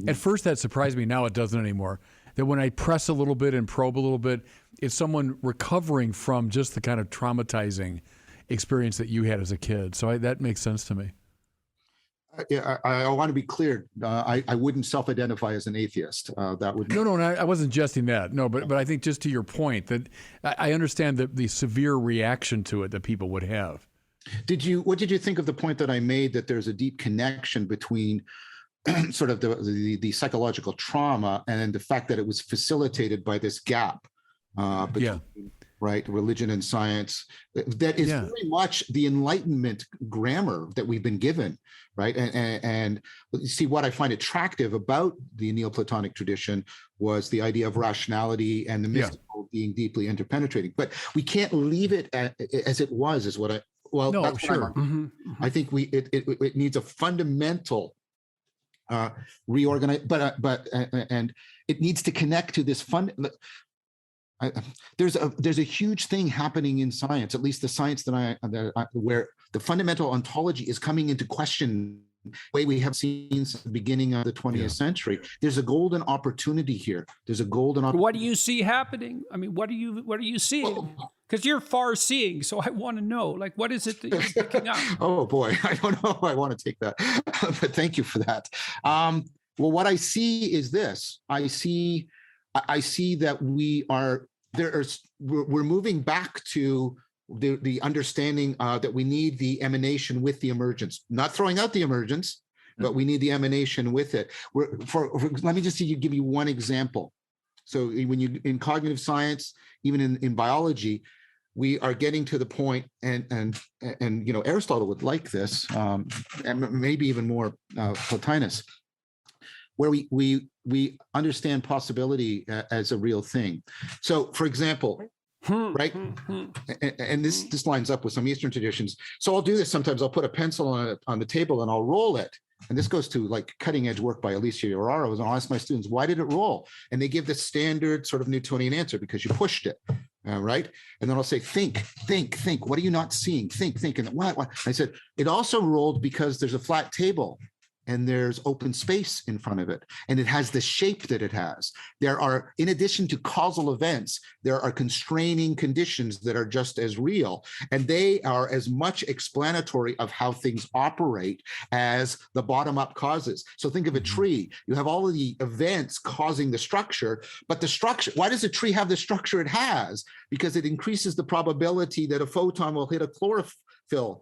At first that surprised me. Now it doesn't anymore. That when I press a little bit and probe a little bit, it's someone recovering from just the kind of traumatizing experience that you had as a kid. So that makes sense to me. I want to be clear. I wouldn't self-identify as an atheist. That would no. I wasn't suggesting that. No, but I think just to your point that I understand the severe reaction to it that people would have. What did you think of the point that I made that there's a deep connection between sort of the psychological trauma and the fact that it was facilitated by this gap between religion and science that is very much the Enlightenment grammar that we've been given, right? And see, what I find attractive about the Neoplatonic tradition was the idea of rationality and the mystical being deeply interpenetrating. But we can't leave it as it was, is what I. Well, no, that's sure. I think it needs a fundamental reorganize, and it needs to connect to this there's a huge thing happening in science, at least the science where the fundamental ontology is coming into question the way we have seen since the beginning of the 20th century. There's a golden opportunity here. What do you see happening? I mean, what are you seeing? Because you're far seeing, so I want to know, like, what is it that you're picking up? Oh boy, I don't know if I want to take that, but thank you for that. Well, what I see is this. I see that we're moving back to the understanding that we need the emanation with the emergence, not throwing out the emergence, but we need the emanation with it. Let me just give you one example. So when you in cognitive science, even in biology, we are getting to the point, and Aristotle would like this, and maybe even more Plotinus, where we understand possibility as a real thing. So, for example, right, and this lines up with some Eastern traditions. So I'll do this sometimes. I'll put a pencil on the table and I'll roll it. And this goes to like cutting edge work by Alicia Uraro. And I'll ask my students, why did it roll? And they give the standard sort of Newtonian answer, because you pushed it. right? And then I'll say, think. What are you not seeing? Think. And what? I said, it also rolled because there's a flat table and there's open space in front of it, and it has the shape that it has. There are, in addition to causal events, there are constraining conditions that are just as real, and they are as much explanatory of how things operate as the bottom-up causes. So think of a tree. You have all of the events causing the structure, but the structure, why does a tree have the structure it has? Because it increases the probability that a photon will hit a chlorophyll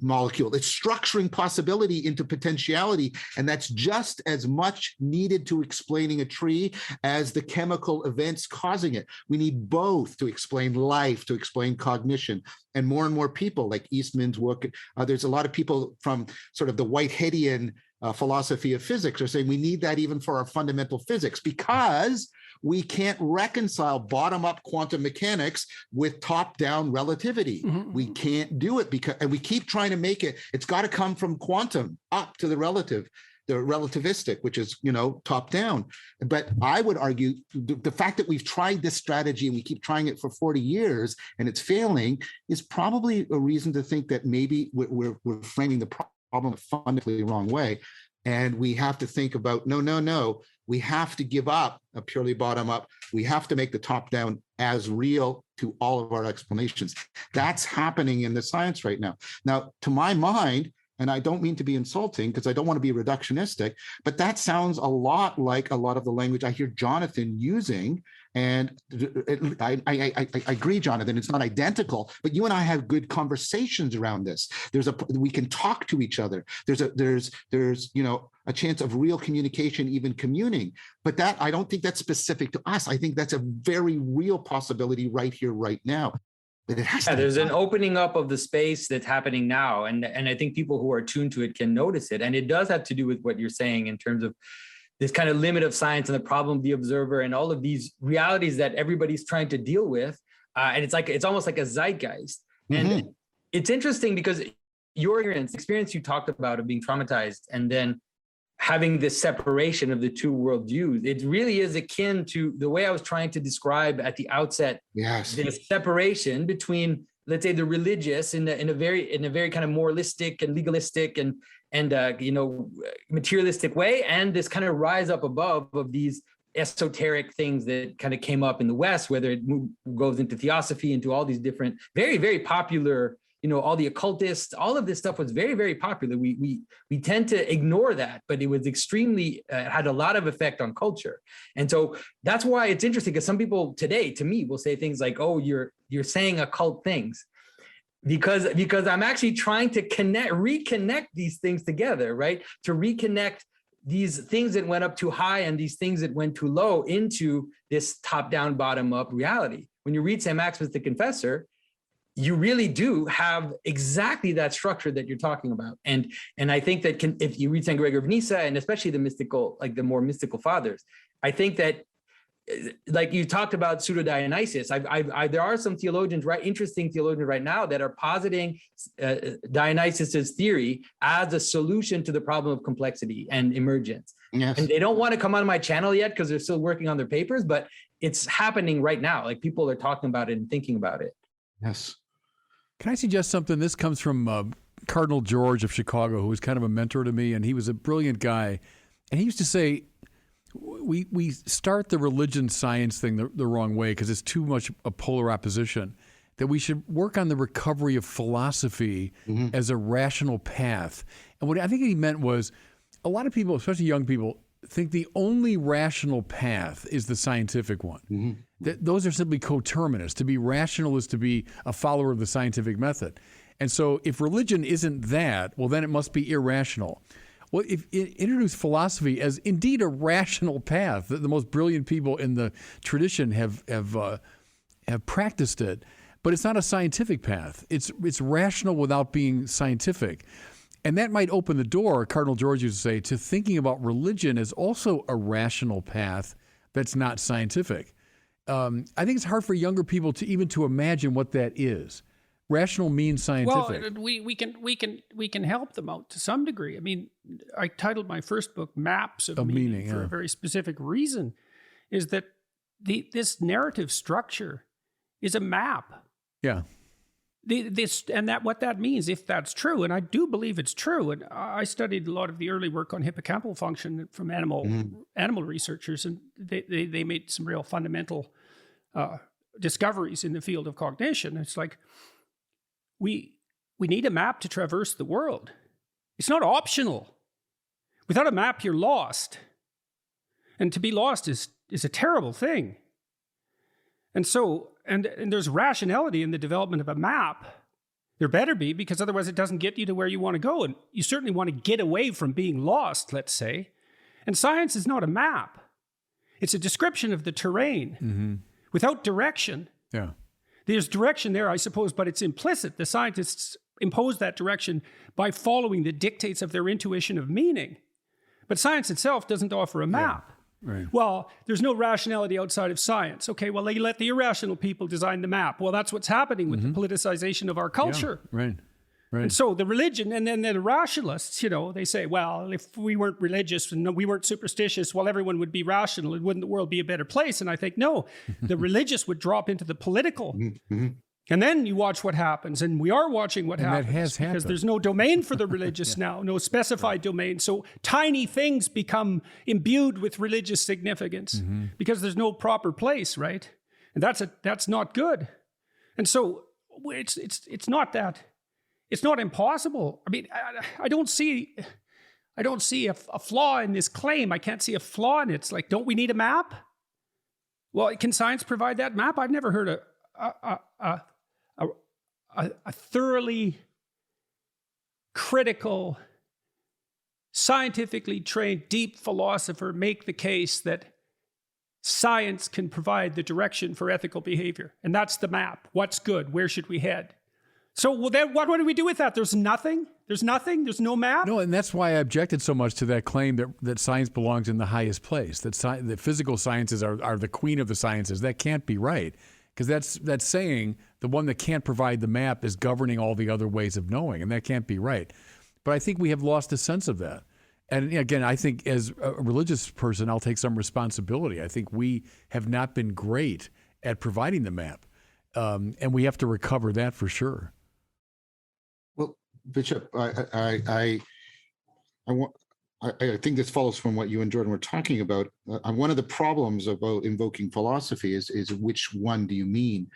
molecule. It's structuring possibility into potentiality, and that's just as much needed to explaining a tree as the chemical events causing it. We need both to explain life, to explain cognition, and more people like Eastman's work. There's a lot of people from sort of the Whiteheadian philosophy of physics are saying we need that even for our fundamental physics, because we can't reconcile bottom-up quantum mechanics with top-down relativity. We can't do it because, and we keep trying to make it, it's got to come from quantum up to the relative, the relativistic, which is, top-down. But I would argue the fact that we've tried this strategy and we keep trying it for 40 years and it's failing is probably a reason to think that maybe we're framing the problem fundamentally wrong way. And we have to think about, no, we have to give up a purely bottom up. We have to make the top down as real to all of our explanations. That's happening in the science right now. Now, to my mind, and I don't mean to be insulting because I don't want to be reductionistic, but that sounds a lot like a lot of the language I hear Jonathan using. And I agree, Jonathan, it's not identical, but you and I have good conversations around this. We can talk to each other. There's a chance of real communication, even communing. But that, I don't think that's specific to us. I think that's a very real possibility right here, right now. But it has to there's an opening up of the space that's happening now. And I think people who are tuned to it can notice it. And it does have to do with what you're saying in terms of this kind of limit of science and the problem of the observer and all of these realities that everybody's trying to deal with. And it's almost like a zeitgeist. And it's interesting because your experience you talked about of being traumatized and then having this separation of the two worldviews, it really is akin to the way I was trying to describe at the outset. Yes. This separation between, let's say, the religious in a very kind of moralistic and legalistic and materialistic way, and this kind of rise up above of these esoteric things that kind of came up in the West, whether it goes into theosophy, into all these different, very, very popular, all the occultists, all of this stuff was very, very popular. We tend to ignore that, but it was extremely, had a lot of effect on culture. And so that's why it's interesting, because some people today, to me, will say things like, oh, you're saying occult things. Because I'm actually trying to reconnect these things together, right? To reconnect these things that went up too high and these things that went too low into this top-down, bottom-up reality. When you read St. Maximus the Confessor, you really do have exactly that structure that you're talking about. And I think that if you read St. Gregory of Nyssa, and especially the mystical, like the more mystical fathers, I think that, like you talked about pseudo-Dionysius, there are some theologians, interesting theologians right now that are positing Dionysius's theory as a solution to the problem of complexity and emergence. Yes. And they don't want to come on my channel yet because they're still working on their papers, but it's happening right now. Like people are talking about it and thinking about it. Yes. Can I suggest something? This comes from Cardinal George of Chicago, who was kind of a mentor to me, and he was a brilliant guy. And he used to say, we start the religion science thing the wrong way because it's too much a polar opposition, that we should work on the recovery of philosophy as a rational path. And what I think he meant was a lot of people, especially young people, think the only rational path is the scientific one. Those are simply coterminous. To be rational is to be a follower of the scientific method. And so if religion isn't that, well, then it must be irrational. Well, if it introduced philosophy as indeed a rational path, the most brilliant people in the tradition have practiced it, but it's not a scientific path. It's rational without being scientific. And that might open the door, Cardinal George used to say, to thinking about religion as also a rational path that's not scientific. I think it's hard for younger people to imagine what that is. Rational means scientific. Well, we can help them out to some degree. I mean, I titled my first book "Maps of Meaning" for a very specific reason, is that this narrative structure is a map. Yeah. What that means, if that's true, and I do believe it's true, and I studied a lot of the early work on hippocampal function from animal researchers, and they made some real fundamental discoveries in the field of cognition. It's like we need a map to traverse the world. It's not optional. Without a map, you're lost, and to be lost is a terrible thing. And so, and there's rationality in the development of a map. There better be, because otherwise it doesn't get you to where you want to go. And you certainly want to get away from being lost, let's say. And science is not a map. It's a description of the terrain without direction. Yeah. There's direction there, I suppose, but it's implicit. The scientists impose that direction by following the dictates of their intuition of meaning. But science itself doesn't offer a map. Right. Well, there's no rationality outside of science. Okay, well, they let the irrational people design the map. Well, that's what's happening with the politicization of our culture. Yeah, right. Right. And so the religion, and then the rationalists, they say, well, if we weren't religious and we weren't superstitious, well, everyone would be rational. Wouldn't the world be a better place? And I think, no, the religious would drop into the political. And then you watch what happens, and we are watching what happens. That has happened. Because there's no domain for the religious now, no specified domain. So tiny things become imbued with religious significance because there's no proper place, right? And that's not good. And so it's not that, it's not impossible. I mean, I don't see a flaw in this claim. I can't see a flaw in it. It's like, don't we need a map? Well, can science provide that map? I've never heard a thoroughly critical, scientifically trained, deep philosopher make the case that science can provide the direction for ethical behavior. And that's the map. What's good? Where should we head? So then what do we do with that? There's nothing? There's no map? No, and that's why I objected so much to that claim that science belongs in the highest place, that physical sciences are the queen of the sciences. That can't be right. Because that's saying the one that can't provide the map is governing all the other ways of knowing, and that can't be right. But I think we have lost a sense of that. And again, I think as a religious person, I'll take some responsibility. I think we have not been great at providing the map, and we have to recover that for sure. Well, Bishop, I think this follows from what you and Jordan were talking about. One of the problems about invoking philosophy is which one do you mean?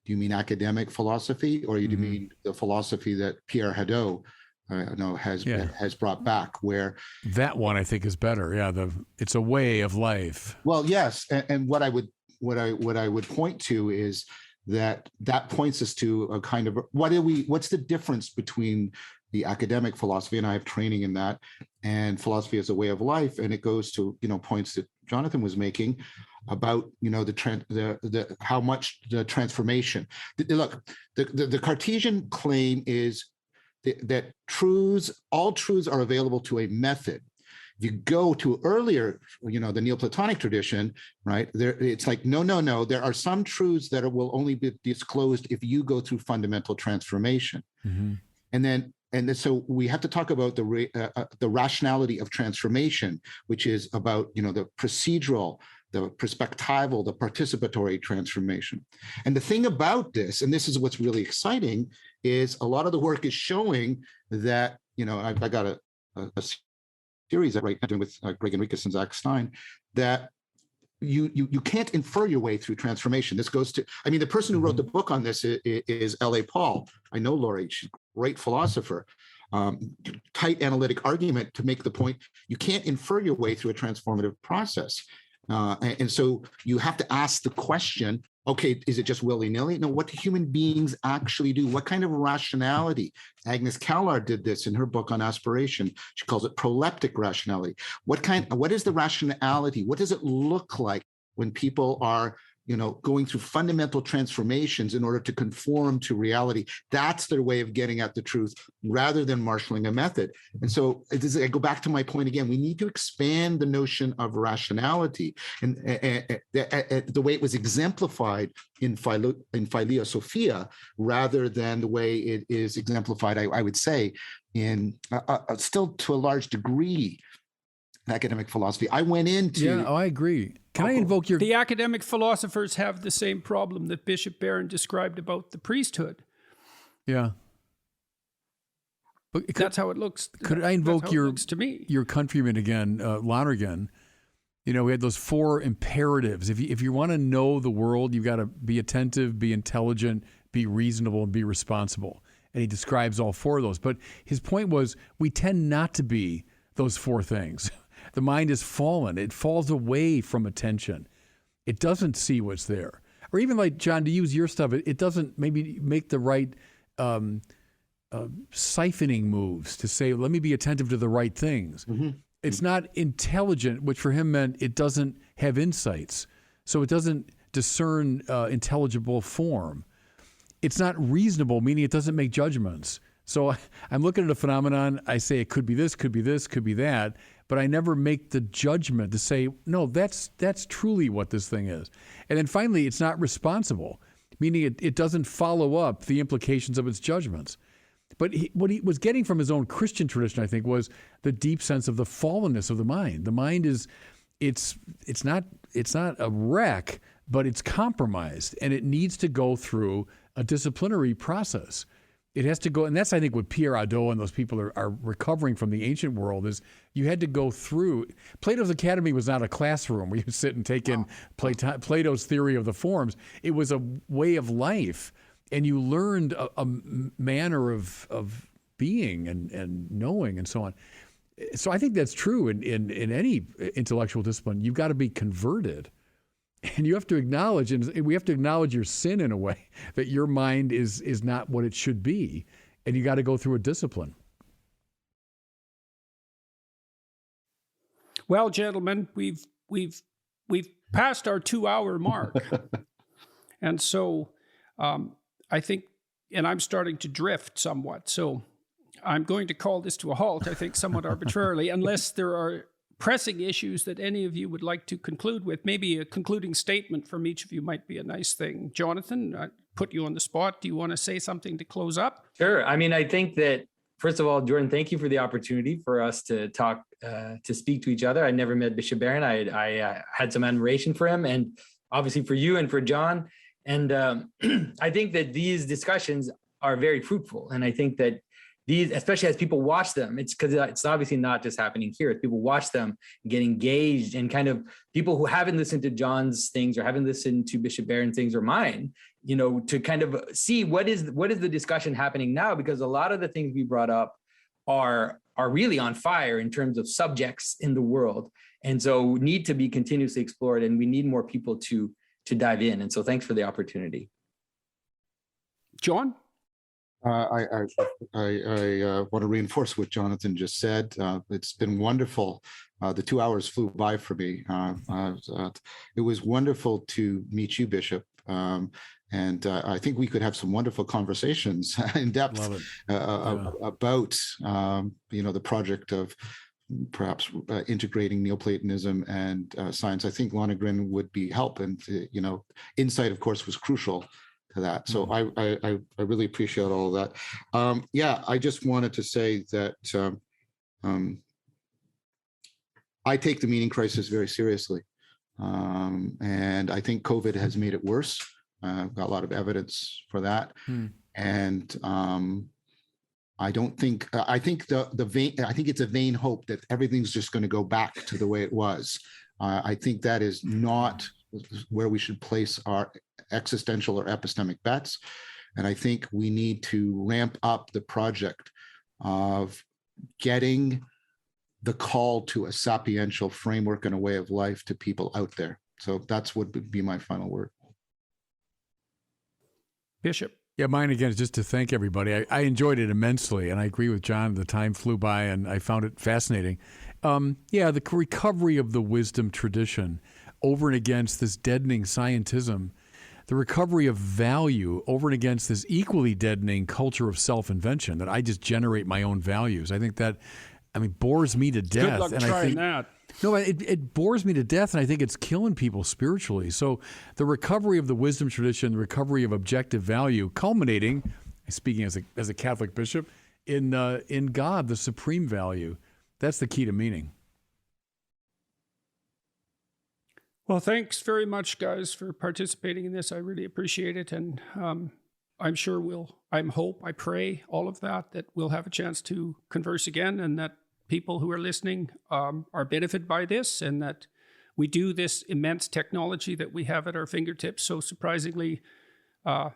Do you mean academic philosophy, or do you mean the philosophy that Pierre Hadot has brought back? Where that one I think is better. Yeah, it's a way of life. Well, yes, and what I would point to is that points us to a kind of what's the difference between the academic philosophy, and I have training in that, and philosophy as a way of life. And it goes to, points that Jonathan was making about, how much the transformation. Look, the Cartesian claim is that all truths are available to a method. If you go to earlier, the Neoplatonic tradition, right, it's like, no, there are some truths that will only be disclosed if you go through fundamental transformation. And so we have to talk about the rationality of transformation, which is about, the procedural, the perspectival, the participatory transformation. And the thing about this, and this is what's really exciting, is a lot of the work is showing that, I got a series that I'm doing with Greg Enriquez and Zach Stein, that you can't infer your way through transformation. This goes to, the person who wrote the book on this is L.A. Paul. I know Laurie, she's a great philosopher. Tight analytic argument to make the point, you can't infer your way through a transformative process. And so you have to ask the question, okay, is it just willy-nilly? No, what do human beings actually do? What kind of rationality? Agnes Callard did this in her book on aspiration. She calls it proleptic rationality. What is the rationality? What does it look like when people are, going through fundamental transformations in order to conform to reality? That's their way of getting at the truth rather than marshaling a method. And so I go back to my point again, we need to expand the notion of rationality and the way it was exemplified in Philia Sophia rather than the way it is exemplified, I would say, in still to a large degree academic philosophy. I went into Yeah, I agree. Can I invoke your... The academic philosophers have the same problem that Bishop Barron described about the priesthood. Yeah. But That's how it looks. Could I invoke to me. your countryman again, Lonergan? You know, we had those 4 imperatives. If you want to know the world, you've got to be attentive, be intelligent, be reasonable, and be responsible. And he describes all 4 of those. But his point was, we tend not to be those 4 things. The mind is fallen. It falls away from attention. It doesn't see what's there. Or even like, John, to use your stuff, it doesn't maybe make the right siphoning moves to say, let me be attentive to the right things. Mm-hmm. It's not intelligent, which for him meant it doesn't have insights. So it doesn't discern intelligible form. It's not reasonable, meaning it doesn't make judgments. So I'm looking at a phenomenon, I say it could be this, could be this, could be that, but I never make the judgment to say, no, that's truly what this thing is. And then finally, it's not responsible, meaning it doesn't follow up the implications of its judgments. But what he was getting from his own Christian tradition, I think, was the deep sense of the fallenness of the mind. The mind it's not a wreck, but it's compromised, and it needs to go through a disciplinary process. It has to go, and that's, I think, what Pierre Hadot and those people are recovering from the ancient world, is you had to go through. Plato's Academy was not a classroom where you sit and take in Plato's theory of the forms. It was a way of life, and you learned a manner of being and knowing and so on. So I think that's true in any intellectual discipline. You've got to be converted. And you have to acknowledge, and we have to acknowledge your sin in a way, that your mind is not what it should be, and you got to go through a discipline. Well, gentlemen, we've passed our 2-hour mark, and so I think, and I'm starting to drift somewhat. So I'm going to call this to a halt. I think somewhat arbitrarily, unless there are pressing issues that any of you would like to conclude with. Maybe a concluding statement from each of you might be a nice thing. Jonathan, I put you on the spot. Do you want to say something to close up? Sure. I mean, I think that, first of all, Jordan, thank you for the opportunity for us to talk, to speak to each other. I never met Bishop Barron. I had some admiration for him, and obviously for you and for John. And I think that these discussions are very fruitful. And I think that these, especially as people watch them, it's because it's obviously not just happening here. As people watch them, get engaged, and kind of people who haven't listened to John's things or haven't listened to Bishop Barron's things or mine, you know, to kind of see what is the discussion happening now, because a lot of the things we brought up are really on fire in terms of subjects in the world, and so need to be continuously explored, and we need more people to dive in. And so thanks for the opportunity. John? I want to reinforce what Jonathan just said. It's been wonderful. The 2 hours flew by for me. It was wonderful to meet you, Bishop. And I think we could have some wonderful conversations in depth about, the project of perhaps integrating Neoplatonism and science. I think Lonergan would be help, and insight, of course, was crucial to that. So I really appreciate all of that. I just wanted to say that I take the meaning crisis very seriously. And I think COVID has made it worse. I've got a lot of evidence for that. And I think it's a vain hope that everything's just going to go back to the way it was. I think that is not where we should place our existential or epistemic bets. And I think we need to ramp up the project of getting the call to a sapiential framework and a way of life to people out there. So that's what would be my final word. Bishop. Yeah, mine again is just to thank everybody. I enjoyed it immensely, and I agree with John. The time flew by, and I found it fascinating. The recovery of the wisdom tradition over and against this deadening scientism, the recovery of value over and against this equally deadening culture of self-invention, that I just generate my own values. I think that, bores me to death. Good luck trying that. No, it bores me to death, and I think it's killing people spiritually. So the recovery of the wisdom tradition, the recovery of objective value, culminating, speaking as a Catholic bishop, in God, the supreme value. That's the key to meaning. Well, thanks very much, guys, for participating in this. I really appreciate it. And I'm sure I pray all of that we'll have a chance to converse again, and that people who are listening are benefited by this, and that we do this immense technology that we have at our fingertips, so surprisingly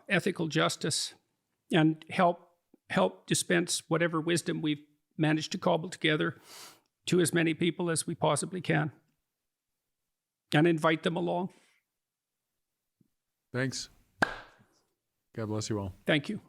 ethical justice, and help dispense whatever wisdom we've managed to cobble together to as many people as we possibly can, and invite them along. Thanks. God bless you all. Thank you.